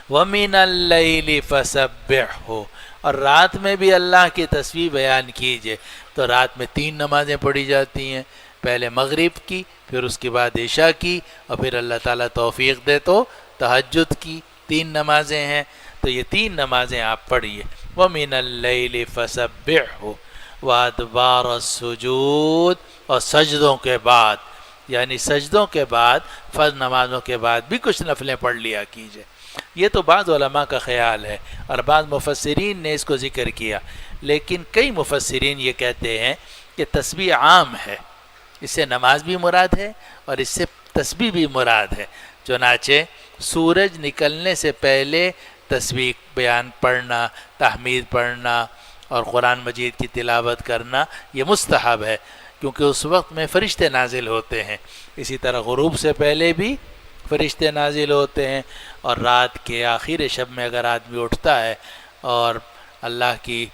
وَمِنَ اللَّيْلِ فَسَبِّحْهُ، اور رات میں بھی اللہ کی تسبیح بیان کیجیے۔ تو رات میں 3 نمازیں پڑھی جاتی ہیں، پہلے مغرب کی، پھر اس کے بعد عشاء کی، اور پھر اللہ تعالیٰ توفیق دے تو تہجد کی 3 نمازیں ہیں۔ تو یہ 3 نمازیں آپ پڑھیے۔ وَمِنَ اللَّيْلِ فَسَبِّحْهُ وَأَدْبَارَ السُّجُودِ، اور سجدوں کے بعد، یعنی سجدوں کے بعد، فرض نمازوں کے بعد بھی کچھ نفلیں پڑھ لیا کیجیے۔ یہ تو بعض علماء کا خیال ہے، اور بعض مفسرین نے اس کو ذکر کیا، لیکن کئی مفسرین یہ کہتے ہیں کہ تسبیح عام ہے، اس سے نماز بھی مراد ہے اور اس سے تسبیح بھی مراد ہے۔ چنانچہ سورج نکلنے سے پہلے تسبیح بیان پڑھنا، تحمید پڑھنا اور قرآن مجید کی تلاوت کرنا یہ مستحب ہے، کیونکہ اس وقت میں فرشتے نازل ہوتے ہیں۔ اسی طرح غروب سے پہلے بھی فرشتے نازل ہوتے ہیں، اور رات کے آخر شب میں اگر آدمی اٹھتا ہے اور اللہ کی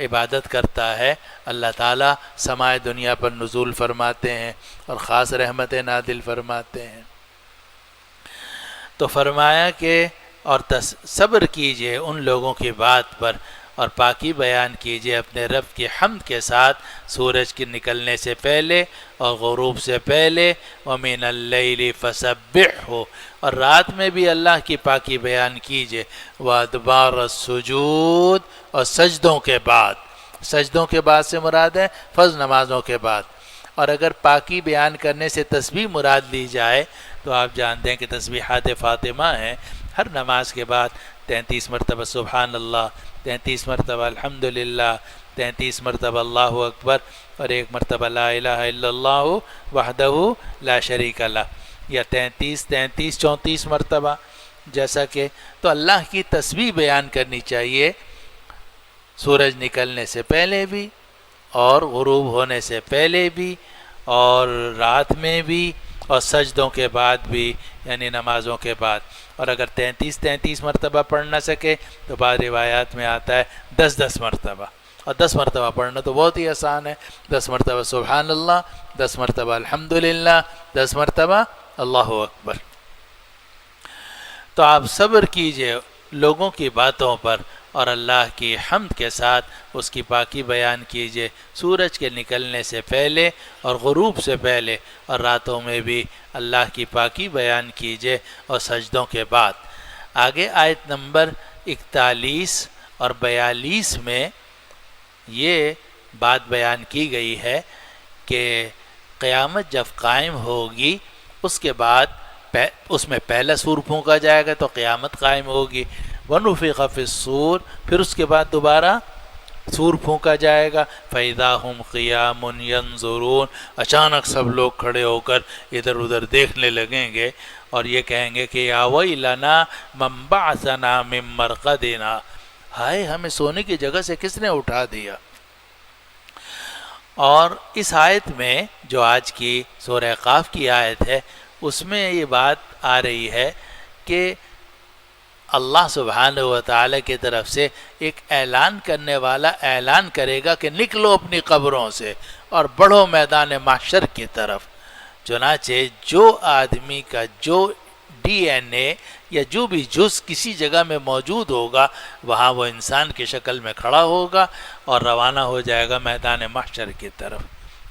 عبادت کرتا ہے، اللہ تعالیٰ سمائے دنیا پر نزول فرماتے ہیں اور خاص رحمتیں نازل فرماتے ہیں۔ تو فرمایا کہ اور صبر کیجئے ان لوگوں کی بات پر، اور پاکی بیان کیجئے اپنے رب کی حمد کے ساتھ سورج کے نکلنے سے پہلے اور غروب سے پہلے۔ وَمِنَ اللَّيْلِ فَسَبِّحْهُ، اور رات میں بھی اللہ کی پاکی بیان کیجئے۔ وَأَدْبَارَ السُّجُودِ، اور سجدوں کے بعد۔ سجدوں کے بعد سے مراد ہے فرض نمازوں کے بعد۔ اور اگر پاکی بیان کرنے سے تسبیح مراد لی جائے تو آپ جانتے ہیں کہ تسبیحات فاطمہ ہیں، ہر نماز کے بعد 33 مرتبہ سبحان اللہ، 33 مرتبہ الحمدللہ، 33 مرتبہ اللہ اکبر، اور 1 مرتبہ لا الہ الا اللہ وحدہ لا شریک لہ، یا 34 مرتبہ، جیسا کہ تو اللہ کی تسبیح بیان کرنی چاہیے سورج نکلنے سے پہلے بھی، اور غروب ہونے سے پہلے بھی، اور رات میں بھی، اور سجدوں کے بعد بھی، یعنی نمازوں کے بعد۔ اور اگر 33 مرتبہ پڑھ نہ سکے تو بعض روایات میں آتا ہے 10 مرتبہ، اور 10 مرتبہ پڑھنا تو بہت ہی آسان ہے، 10 مرتبہ سبحان اللہ، 10 مرتبہ الحمدللہ، 10 مرتبہ اللہ اکبر۔ تو آپ صبر کیجئے لوگوں کی باتوں پر، اور اللہ کی حمد کے ساتھ اس کی پاکی بیان کیجئے سورج کے نکلنے سے پہلے اور غروب سے پہلے، اور راتوں میں بھی اللہ کی پاکی بیان کیجئے اور سجدوں کے بعد۔ آگے آیت نمبر 41 اور 42 میں یہ بات بیان کی گئی ہے کہ قیامت جب قائم ہوگی اس کے بعد اس میں پہلا سور پھونکا جائے گا تو قیامت قائم ہوگی، وَنُفِخَ فِي الصُّورِ، پھر اس کے بعد دوبارہ سور پھونکا جائے گا، فَإِذَا هُمْ قِيَامٌ يَنظُرُونَ، اچانک سب لوگ کھڑے ہو کر ادھر ادھر دیکھنے لگیں گے اور یہ کہیں گے کہ یا ویلنا من بعثنا من مرقدنا، ہائے ہمیں سونے کی جگہ سے کس نے اٹھا دیا۔ اور اس آیت میں جو آج کی سورہ قاف کی آیت ہے اس میں یہ بات آ رہی ہے کہ اللہ سبحانہ و تعالی کی طرف سے ایک اعلان کرنے والا اعلان کرے گا کہ نکلو اپنی قبروں سے اور بڑھو میدان محشر کی طرف۔ چنانچہ جو آدمی کا جو ڈی این اے یا جو بھی جز کسی جگہ میں موجود ہوگا وہاں وہ انسان کی شکل میں کھڑا ہوگا اور روانہ ہو جائے گا میدان محشر کی طرف۔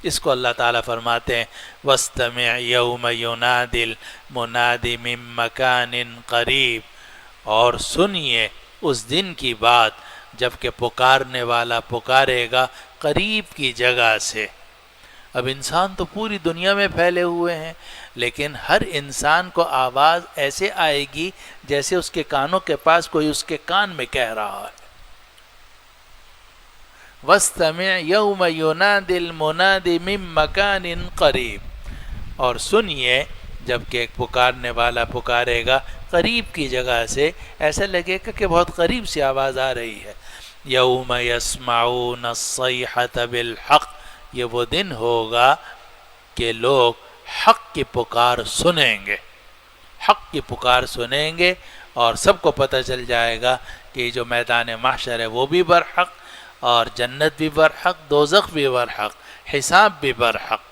اس کو اللہ تعالیٰ فرماتے ہیں وَاسْتَمِعْ يَوْمَ يُنَادِ الْمُنَادِ مِن مَّكَانٍ قَرِيب، اور سنیے اس دن کی بات جب کہ پکارنے والا پکارے گا قریب کی جگہ سے۔ اب انسان تو پوری دنیا میں پھیلے ہوئے ہیں، لیکن ہر انسان کو آواز ایسے آئے گی جیسے اس کے کانوں کے پاس کوئی اس کے کان میں کہہ رہا ہے۔ وَاسْتَمِعْ يَوْمَ يُنَادِ الْمُنَادِ مِن مَّكَانٍ قَرِيب، اور سنیے جب کہ ایک پکارنے والا پکارے گا قریب کی جگہ سے، ایسا لگے گا کہ بہت قریب سے آواز آ رہی ہے۔ یوم یسمعون الصیحۃ بالحق، یہ وہ دن ہوگا کہ لوگ حق کی پکار سنیں گے، حق کی پکار سنیں گے، اور سب کو پتہ چل جائے گا کہ جو میدان محشر ہے وہ بھی برحق، اور جنت بھی برحق، دوزخ بھی برحق، حساب بھی برحق۔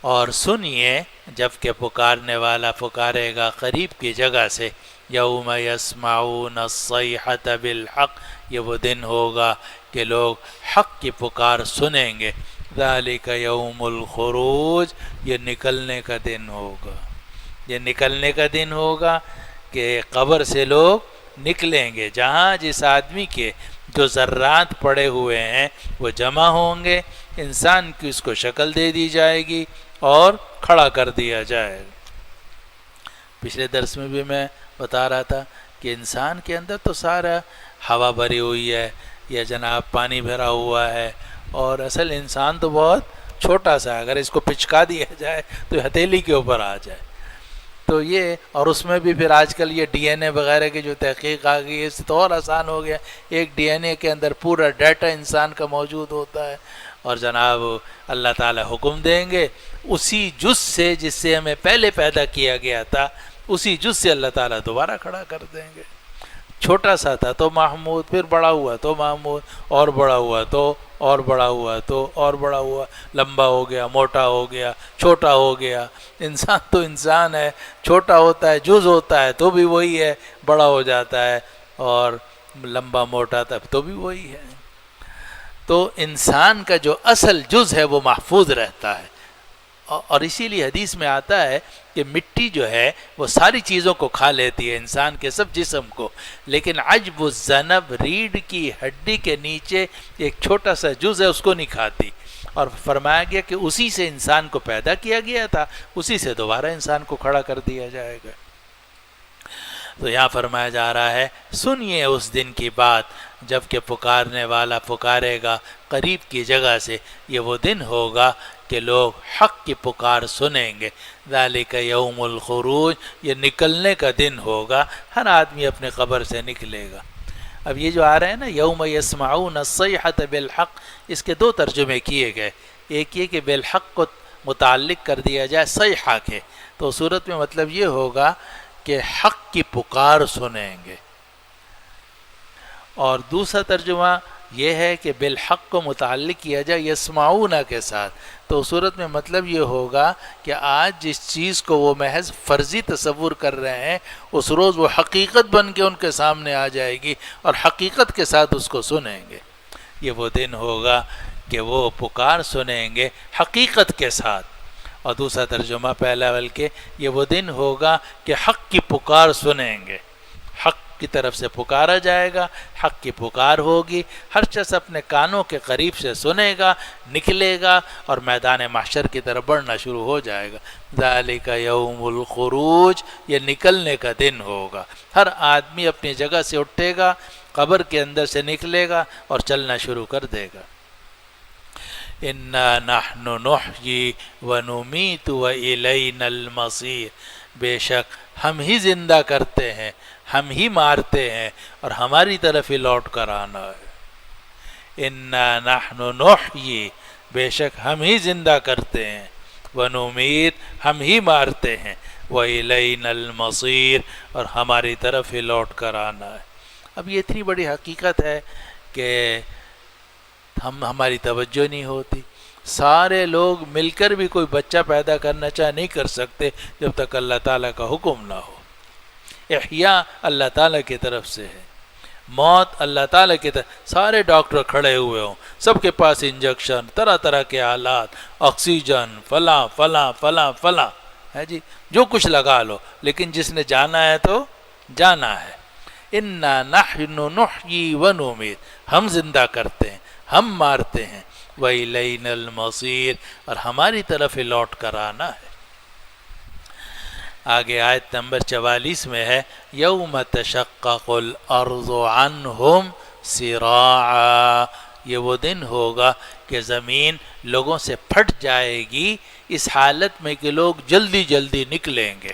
اور سنیے جب کہ پکارنے والا پکارے گا قریب کی جگہ سے، یوم یسمعون الصیحۃ بالحق، یہ وہ دن ہوگا کہ لوگ حق کی پکار سنیں گے۔ ذالک یوم الخروج، یہ نکلنے کا دن ہوگا، یہ نکلنے کا دن ہوگا کہ قبر سے لوگ نکلیں گے، جہاں جس آدمی کے جو ذرات پڑے ہوئے ہیں وہ جمع ہوں گے، انسان کی اس کو شکل دے دی جائے گی اور کھڑا کر دیا جائے گا۔ پچھلے درس میں بھی میں بتا رہا تھا کہ انسان کے اندر تو سارا ہوا بھری ہوئی ہے یا جناب پانی بھرا ہوا ہے، اور اصل انسان تو بہت چھوٹا سا ہے، اگر اس کو پچکا دیا جائے تو ہتھیلی کے اوپر آ جائے۔ تو یہ، اور اس میں بھی پھر آج کل یہ ڈی این اے وغیرہ کی جو تحقیق آ گئی ہے، اس سے تو اور آسان ہو گیا، ایک ڈی این اے کے اندر پورا ڈیٹا انسان کا موجود ہوتا ہے، اور جناب اللہ تعالیٰ حکم دیں گے اسی جز سے جس سے ہمیں پہلے پیدا کیا گیا تھا، اسی جز سے اللہ تعالیٰ دوبارہ کھڑا کر دیں گے۔ چھوٹا سا تھا تو محمود، پھر بڑا ہوا تو محمود، اور بڑا ہوا تو، اور بڑا ہوا تو، اور بڑا ہوا، لمبا ہو گیا، موٹا ہو گیا، چھوٹا ہو گیا۔ انسان تو انسان ہے، چھوٹا ہوتا ہے جز ہوتا ہے تو بھی وہی ہے، بڑا ہو جاتا ہے اور لمبا موٹا تب تو بھی وہی ہے۔ تو انسان کا جو اصل جز ہے وہ محفوظ رہتا ہے، اور اسی لیے حدیث میں آتا ہے کہ مٹی جو ہے وہ ساری چیزوں کو کھا لیتی ہے، انسان کے سب جسم کو، لیکن عجب الذنب، ریڑھ کی ہڈی کے نیچے ایک چھوٹا سا جز ہے، اس کو نہیں کھاتی۔ اور فرمایا گیا کہ اسی سے انسان کو پیدا کیا گیا تھا، اسی سے دوبارہ انسان کو کھڑا کر دیا جائے گا۔ تو یہاں فرمایا جا رہا ہے سنیے اس دن کی بات جب کہ پکارنے والا پکارے گا قریب کی جگہ سے، یہ وہ دن ہوگا کہ لوگ حق کی پکار سنیں گے۔ ذالک یوم الخروج، یہ نکلنے کا دن ہوگا، ہر آدمی اپنے قبر سے نکلے گا۔ اب یہ جو آ رہا ہے نا یوم یسمعون الصیحۃ بالحق، اس کے دو ترجمے کیے گئے، ایک یہ کہ بالحق کو متعلق کر دیا جائے صیحہ کے، تو صورت میں مطلب یہ ہوگا کہ حق کی پکار سنیں گے، اور دوسرا ترجمہ یہ ہے کہ بالحق کو متعلق کیا جائے یسمعون کے ساتھ، تو صورت میں مطلب یہ ہوگا کہ آج جس چیز کو وہ محض فرضی تصور کر رہے ہیں، اس روز وہ حقیقت بن کے ان کے سامنے آ جائے گی اور حقیقت کے ساتھ اس کو سنیں گے۔ یہ وہ دن ہوگا کہ وہ پکار سنیں گے حقیقت کے ساتھ، اور دوسرا ترجمہ پہلا بلکہ یہ وہ دن ہوگا کہ حق کی پکار سنیں گے، حق کی طرف سے پکارا جائے گا، حق کی پکار ہوگی، ہر شخص اپنے کانوں کے قریب سے سنے گا، نکلے گا اور میدان محشر کی طرف بڑھنا شروع ہو جائے گا۔ ذالک یوم الخروج، یہ نکلنے کا دن ہوگا، ہر آدمی اپنی جگہ سے اٹھے گا، قبر کے اندر سے نکلے گا اور چلنا شروع کر دے گا۔ انا نحن نحیی ونمیت والینا المصیر، بے شک ہم ہی زندہ کرتے ہیں، ہم ہی مارتے ہیں اور ہماری طرف ہی لوٹ کر آنا ہے۔ انا نحن نحیی، بے شک ہم ہی زندہ کرتے ہیں، ونمیت، ہم ہی مارتے ہیں، والینا المصیر، اور ہماری طرف ہی لوٹ کر آنا ہے۔ اب یہ اتنی بڑی حقیقت ہے کہ ہماری توجہ نہیں ہوتی۔ سارے لوگ مل کر بھی کوئی بچہ پیدا کرنا چاہے نہیں کر سکتے جب تک اللہ تعالیٰ کا حکم نہ ہو۔ احیاء اللہ تعالیٰ کی طرف سے ہے، موت اللہ تعالیٰ کی طرف۔ سارے ڈاکٹر کھڑے ہوئے ہوں، سب کے پاس انجیکشن، طرح طرح کے آلات، آکسیجن، فلاں فلاں فلاں فلاں ہے جی، جو کچھ لگا لو، لیکن جس نے جانا ہے تو جانا ہے۔ انا نحن نحیی ونمیت، ہم زندہ کرتے ہیں، ہم مارتے ہیں، وَإِلَيْنَا الْمَصِيرُ، اور ہماری طرف ہی لوٹ کر آنا ہے۔ آگے آیت نمبر 44 میں ہے یوم تشقق الارض عنہم سراعا، یہ وہ دن ہوگا کہ زمین لوگوں سے پھٹ جائے گی اس حالت میں کہ لوگ جلدی جلدی نکلیں گے۔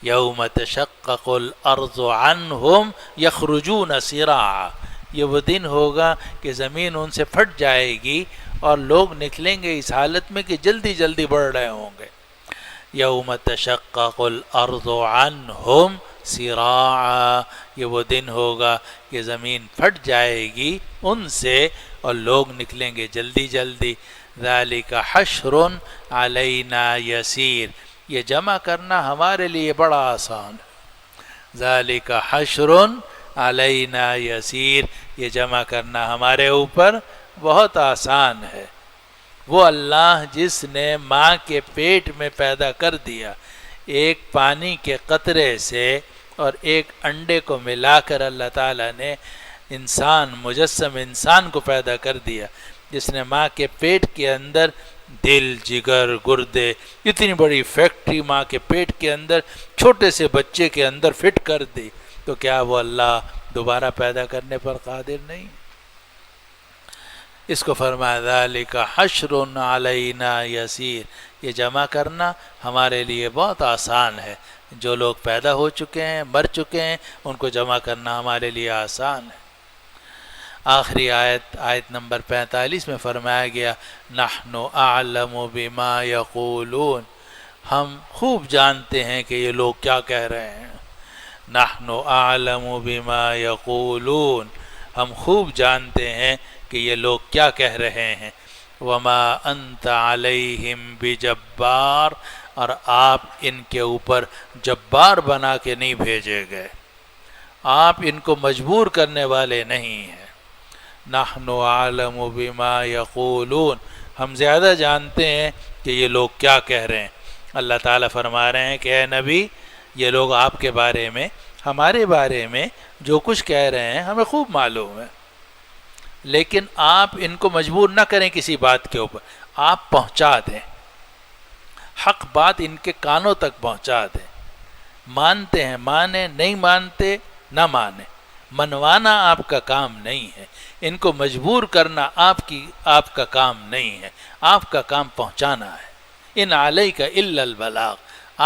یوم تشقق الارض عنہم یخرجون سراعا، یہ وہ دن ہوگا کہ زمین ان سے پھٹ جائے گی اور لوگ نکلیں گے اس حالت میں کہ جلدی جلدی بڑھ رہے ہوں گے۔ یوم تشقق الارض عنہم سراعا، یہ وہ دن ہوگا کہ زمین پھٹ جائے گی ان سے اور لوگ نکلیں گے جلدی جلدی۔ ذالک حشر علینا یسیر، یہ جمع کرنا ہمارے لیے بڑا آسان ہے۔ ذالک حشر علینا یسیر، یہ جمع کرنا ہمارے اوپر بہت آسان ہے۔ وہ اللہ جس نے ماں کے پیٹ میں پیدا کر دیا، ایک پانی کے قطرے سے اور ایک انڈے کو ملا کر اللہ تعالیٰ نے انسان، مجسم انسان کو پیدا کر دیا، جس نے ماں کے پیٹ کے اندر دل، جگر، گردے، اتنی بڑی فیکٹری ماں کے پیٹ کے اندر چھوٹے سے بچے کے اندر فٹ کر دی، تو کیا وہ اللہ دوبارہ پیدا کرنے پر قادر نہیں؟ اس کو فرمایا ذالک حشر علینا یسیر، یہ جمع کرنا ہمارے لیے بہت آسان ہے۔ جو لوگ پیدا ہو چکے ہیں، مر چکے ہیں، ان کو جمع کرنا ہمارے لیے آسان ہے۔ آخری آیت نمبر 45 میں فرمایا گیا نحن اعلم بما یقولون، ہم خوب جانتے ہیں کہ یہ لوگ کیا کہہ رہے ہیں۔ نحن اعلم بما یقولون، ہم خوب جانتے ہیں کہ یہ لوگ کیا کہہ رہے ہیں۔ وما انت علیہم بجبار، اور آپ ان کے اوپر جبار بنا کے نہیں بھیجے گئے، آپ ان کو مجبور کرنے والے نہیں ہیں۔ نحن اعلم بما یقولون، ہم زیادہ جانتے ہیں کہ یہ لوگ کیا کہہ رہے ہیں۔ اللہ تعالیٰ فرما رہے ہیں کہ اے نبی، یہ لوگ آپ کے بارے میں، ہمارے بارے میں جو کچھ کہہ رہے ہیں ہمیں خوب معلوم ہے، لیکن آپ ان کو مجبور نہ کریں کسی بات کے اوپر، آپ پہنچا دیں، حق بات ان کے کانوں تک پہنچا دیں۔ مانتے ہیں مانیں، نہیں مانتے نہ مانیں، منوانا آپ کا کام نہیں ہے، ان کو مجبور کرنا آپ کا کام نہیں ہے، آپ کا کام پہنچانا ہے۔ ان علیک الا البلاغ،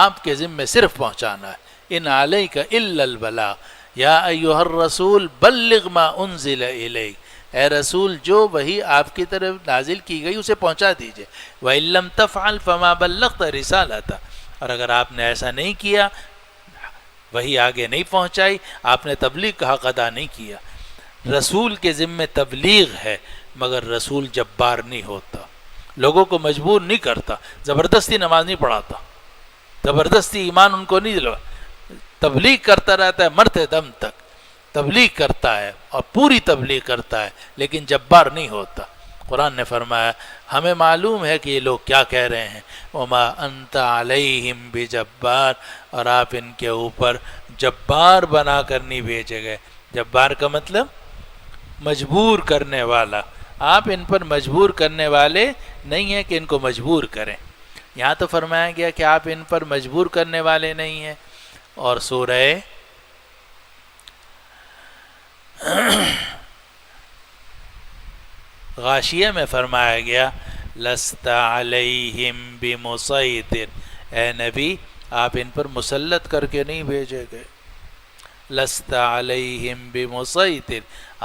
آپ کے ذمے صرف پہنچانا ہے۔ ان علیک الا البلاغ یا ایھا الرسول بلغ ما انزل الیک، اے رسول جو وحی آپ کی طرف نازل کی گئی اسے پہنچا دیجئے۔ وَإِن لَّمْ تَفْعَلْ فَمَا بَلَّغْتَ رِسَالَتَهُ، اور اگر آپ نے ایسا نہیں کیا، وہی آگے نہیں پہنچائی، آپ نے تبلیغ کا حق ادا نہیں کیا۔ رسول کے ذمے تبلیغ ہے، مگر رسول جبار نہیں ہوتا، لوگوں کو مجبور نہیں کرتا، زبردستی نماز نہیں پڑھاتا، زبردستی ایمان ان کو نہیں دلوا، تبلیغ کرتا رہتا ہے مرتے دم تک، تبلیغ کرتا ہے اور پوری تبلیغ کرتا ہے، لیکن جبار نہیں ہوتا۔ قرآن نے فرمایا ہمیں معلوم ہے کہ یہ لوگ کیا کہہ رہے ہیں، وما انت علیہم بجبار، اور آپ ان کے اوپر جبار بنا کر نہیں بھیجے گئے۔ جبار کا مطلب مجبور کرنے والا، آپ ان پر مجبور کرنے والے نہیں ہیں کہ ان کو مجبور کریں۔ یہاں تو فرمایا گیا کہ آپ ان پر مجبور کرنے والے نہیں ہیں۔ اور سورہ غاشیہ میں فرمایا گیا لست علیہم بمسیطر، اے نبی آپ ان پر مسلط کر کے نہیں بھیجے گئے۔ لست علیہم بمسیطر،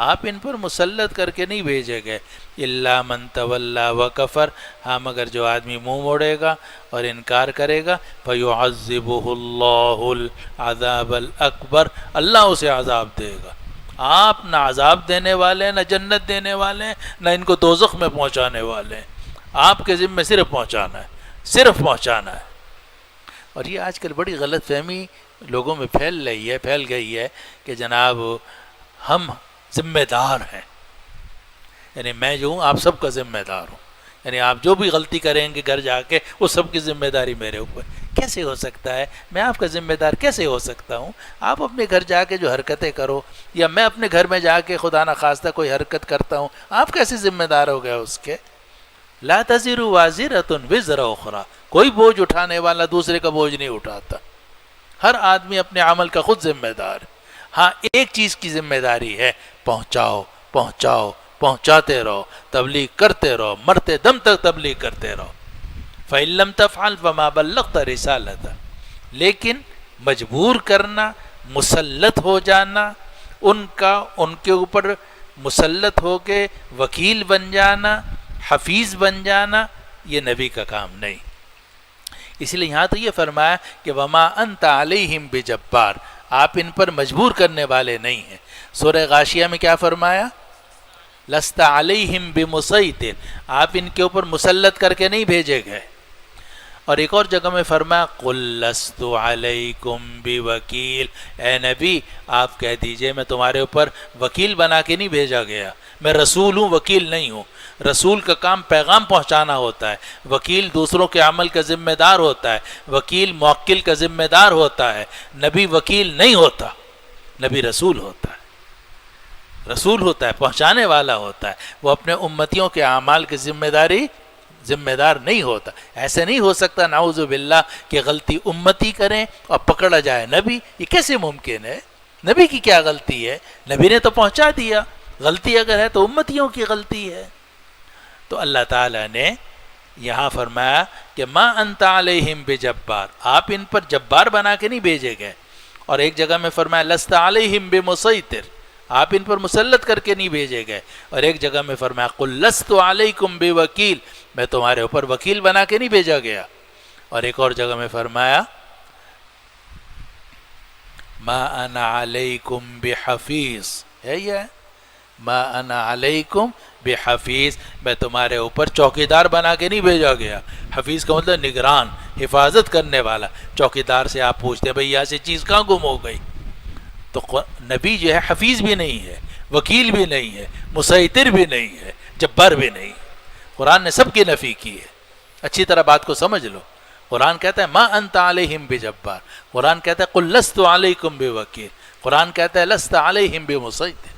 آپ ان پر مسلط کر کے نہیں بھیجے گئے۔ الا من تولی وکفر، ہاں مگر جو آدمی منہ موڑے گا اور انکار کرے گا، فیعذبہ اللہ العذاب الاکبر، اللہ اسے عذاب دے گا۔ آپ نہ عذاب دینے والے ہیں، نہ جنت دینے والے ہیں، نہ ان کو دوزخ میں پہنچانے والے ہیں، آپ کے ذمے صرف پہنچانا ہے، صرف پہنچانا ہے۔ اور یہ آج کل بڑی غلط فہمی لوگوں میں پھیل گئی ہے کہ جناب ہم ذمہ دار ہیں، یعنی میں جو ہوں آپ سب کا ذمہ دار ہوں، یعنی آپ جو بھی غلطی کریں گے گھر جا کے وہ سب کی ذمہ داری میرے اوپر۔ کیسے ہو سکتا ہے؟ میں آپ کا ذمہ دار کیسے ہو سکتا ہوں؟ آپ اپنے گھر جا کے جو حرکتیں کرو، یا میں اپنے گھر میں جا کے خدا نخواستہ کوئی حرکت کرتا ہوں، آپ کیسے ذمہ دار ہو گئے اس کے؟ لا تزر وازرۃ وزر اخری، کوئی بوجھ اٹھانے والا دوسرے کا بوجھ نہیں اٹھاتا، ہر آدمی اپنے عمل کا خود ذمہ دار۔ ہاں ایک چیز کی ذمہ داری ہے، پہنچاؤ پہنچاؤ، پہنچاتے رہو، تبلیغ کرتے رہو، مرتے دم تک تبلیغ کرتے رہو۔ فَإِن لَّمْ تَفْعَلْ فَمَا بَلَّغْتَ رِسَالَتَهُ، لیکن مجبور کرنا، مسلط ہو جانا، ان کے اوپر مسلط ہو کے وکیل بن جانا، حفیظ بن جانا، یہ نبی کا کام نہیں۔ اس لیے یہاں تو یہ فرمایا کہ وما انت علیہم بجبار، آپ ان پر مجبور کرنے والے نہیں ہیں۔ سورہ غاشیہ میں کیا فرمایا؟ لست علیہم بمسیطر، آپ ان کے اوپر مسلط کر کے نہیں بھیجے گئے۔ اور ایک اور جگہ میں فرمایا قل لست علیکم بوکیل، اے نبی آپ کہہ دیجئے میں تمہارے اوپر وکیل بنا کے نہیں بھیجا گیا، میں رسول ہوں، وکیل نہیں ہوں۔ رسول کا کام پیغام پہنچانا ہوتا ہے، وکیل دوسروں کے عمل کا ذمہ دار ہوتا ہے، وکیل موکل کا ذمہ دار ہوتا ہے۔ نبی وکیل نہیں ہوتا، نبی رسول ہوتا ہے، رسول ہوتا ہے، پہنچانے والا ہوتا ہے، وہ اپنے امتیوں کے اعمال کی ذمہ دار نہیں ہوتا۔ ایسے نہیں ہو سکتا نعوذ باللہ کہ غلطی امتی کریں اور پکڑا جائے نبی، یہ کیسے ممکن ہے؟ نبی کی کیا غلطی ہے؟ نبی نے تو پہنچا دیا، غلطی اگر ہے تو امتیوں کی غلطی ہے۔ تو اللہ تعالیٰ نے یہاں فرمایا کہ ما انت علیہم بجبار، آپ ان پر جبار بنا کے نہیں بھیجے گئے۔ اور ایک جگہ میں فرمایا لست علیہم بمسیطر، آپ ان پر مسلط کر کے نہیں بھیجے گئے۔ اور ایک جگہ میں فرمایا قل لست علیکم بوکیل، میں تمہارے اوپر وکیل بنا کے نہیں بھیجا گیا۔ اور ایک اور جگہ میں فرمایا ما انا علیکم بحفیظ، ہے یہ ما انا علیکم بحفیظ، میں تمہارے اوپر چوکیدار بنا کے نہیں بھیجا گیا۔ حفیظ کا مطلب نگران، حفاظت کرنے والا۔ چوکیدار سے آپ پوچھتے ہیں بھئی یہاں سے چیز کہاں گم ہو گئی؟ تو نبی جو ہے حفیظ بھی نہیں ہے، وکیل بھی نہیں ہے، مسیطر بھی نہیں ہے، جبار بھی نہیں۔ قرآن نے سب کی نفی کی ہے، اچھی طرح بات کو سمجھ لو۔ قرآن کہتا ہے ما انت علیہم بجبار، قرآن کہتا ہے قل لست علیکم بوکیل، قرآن کہتا ہے لست علیہم بمسیطر۔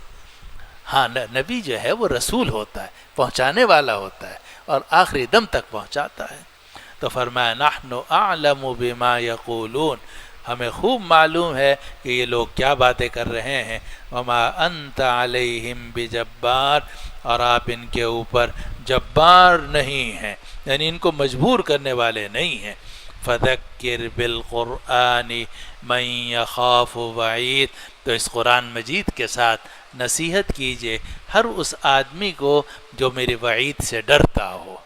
ہاں نبی جو ہے وہ رسول ہوتا ہے، پہنچانے والا ہوتا ہے، اور آخری دم تک پہنچاتا ہے۔ تو فرمایا نحن اعلم بما یقولون، ہمیں خوب معلوم ہے کہ یہ لوگ کیا باتیں کر رہے ہیں۔ وما انت علیہم بجبار، اور آپ ان کے اوپر جبار نہیں ہیں، یعنی ان کو مجبور کرنے والے نہیں ہیں۔ فذکر بالقرآن من یخاف وعید، تو اس قرآن مجید کے ساتھ نصیحت کیجئے ہر اس آدمی کو جو میری وعید سے ڈرتا ہو۔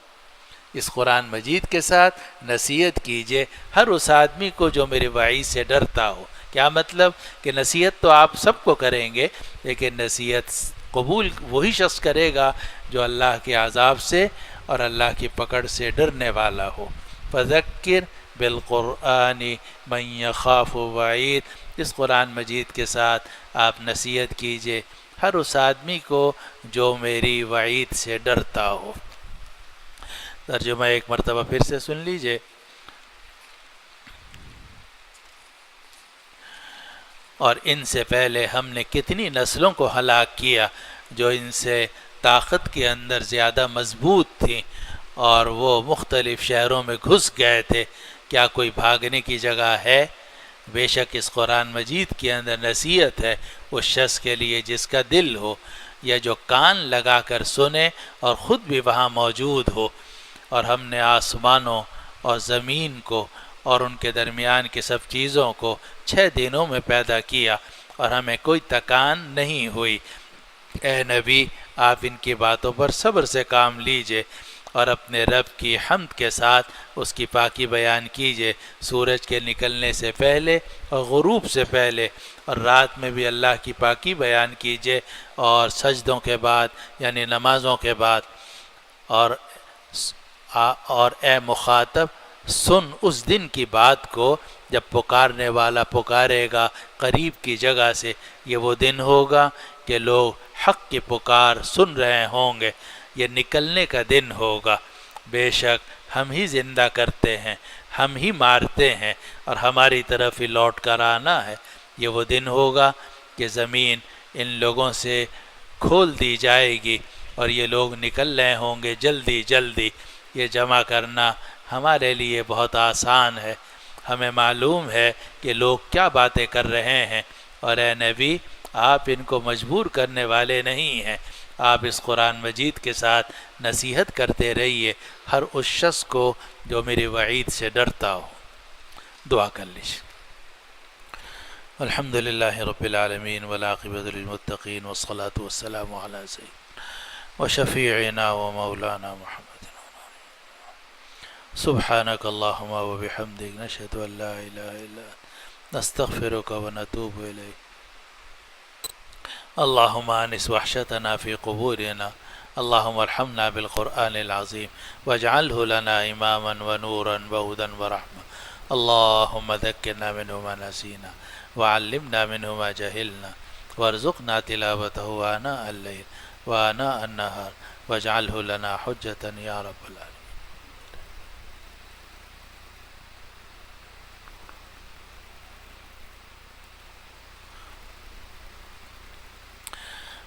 اس قرآن مجید کے ساتھ نصیحت کیجئے ہر اس آدمی کو جو میری وعید سے ڈرتا ہو۔ کیا مطلب؟ کہ نصیحت تو آپ سب کو کریں گے، لیکن نصیحت قبول وہی شخص کرے گا جو اللہ کے عذاب سے اور اللہ کی پکڑ سے ڈرنے والا ہو۔ فذکر بالقرآن من یخاف وعید، اس قرآن مجید کے ساتھ آپ نصیحت کیجئے ہر اس آدمی کو جو میری وعید سے ڈرتا ہو۔ ترجمہ ایک مرتبہ پھر سے سن لیجئے۔ اور ان سے پہلے ہم نے کتنی نسلوں کو ہلاک کیا جو ان سے طاقت کے اندر زیادہ مضبوط تھیں، اور وہ مختلف شہروں میں گھس گئے تھے۔ کیا کوئی بھاگنے کی جگہ ہے؟ بے شک اس قرآن مجید کے اندر نصیحت ہے اس شخص کے لیے جس کا دل ہو، یا جو کان لگا کر سنے اور خود بھی وہاں موجود ہو۔ اور ہم نے آسمانوں اور زمین کو اور ان کے درمیان کی سب چیزوں کو 6 دنوں میں پیدا کیا، اور ہمیں کوئی تکان نہیں ہوئی۔ اے نبی آپ ان کی باتوں پر صبر سے کام لیجئے، اور اپنے رب کی حمد کے ساتھ اس کی پاکی بیان کیجئے، سورج کے نکلنے سے پہلے اور غروب سے پہلے، اور رات میں بھی اللہ کی پاکی بیان کیجئے، اور سجدوں کے بعد یعنی نمازوں کے بعد، اور اور اے مخاطب سن اس دن کی بات کو جب پکارنے والا پکارے گا قریب کی جگہ سے. یہ وہ دن ہوگا کہ لوگ حق کی پکار سن رہے ہوں گے. یہ نکلنے کا دن ہوگا. بے شک ہم ہی زندہ کرتے ہیں، ہم ہی مارتے ہیں، اور ہماری طرف ہی لوٹ کر آنا ہے. یہ وہ دن ہوگا کہ زمین ان لوگوں سے کھول دی جائے گی اور یہ لوگ نکل رہے ہوں گے جلدی جلدی. یہ جمع کرنا ہمارے لیے بہت آسان ہے. ہمیں معلوم ہے کہ لوگ کیا باتیں کر رہے ہیں، اور اے نبی آپ ان کو مجبور کرنے والے نہیں ہیں. آپ اس قرآن مجید کے ساتھ نصیحت کرتے رہیے ہر اس شخص کو جو میری وعید سے ڈرتا ہو. دعا کر لیجیے. الحمد للہ رب العالمین والعاقبۃ للمتقین والصلاة والسلام علی سیدنا وشفیعنا ومولانا محمد. سبحانک اللہم وبحمدک نشہد ان لا الہ الا انت نستغفرک ونتوب الیک. اللہم آنس وحشتنا فی قبورنا. اللہم ارحمنا بالقرآن العظیم واجعلہ لنا اماما ونورا وہدا ورحمہ. اللہم ذکرنا منہ ما نسینا وعلمنا منہ ما جہلنا وارزقنا تلاوتہ آناء اللیل وآناء النہار واجعلہ لنا حجتا یا رب العالمین.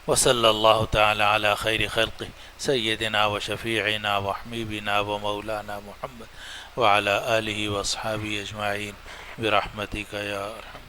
وصلی اللہ تعالی علی خیر خلقہ سیدنا وشفیعنا وحبیبنا ومولانا محمد وعلی آلہ واصحابہ اجمعین برحمتک یا ارحم.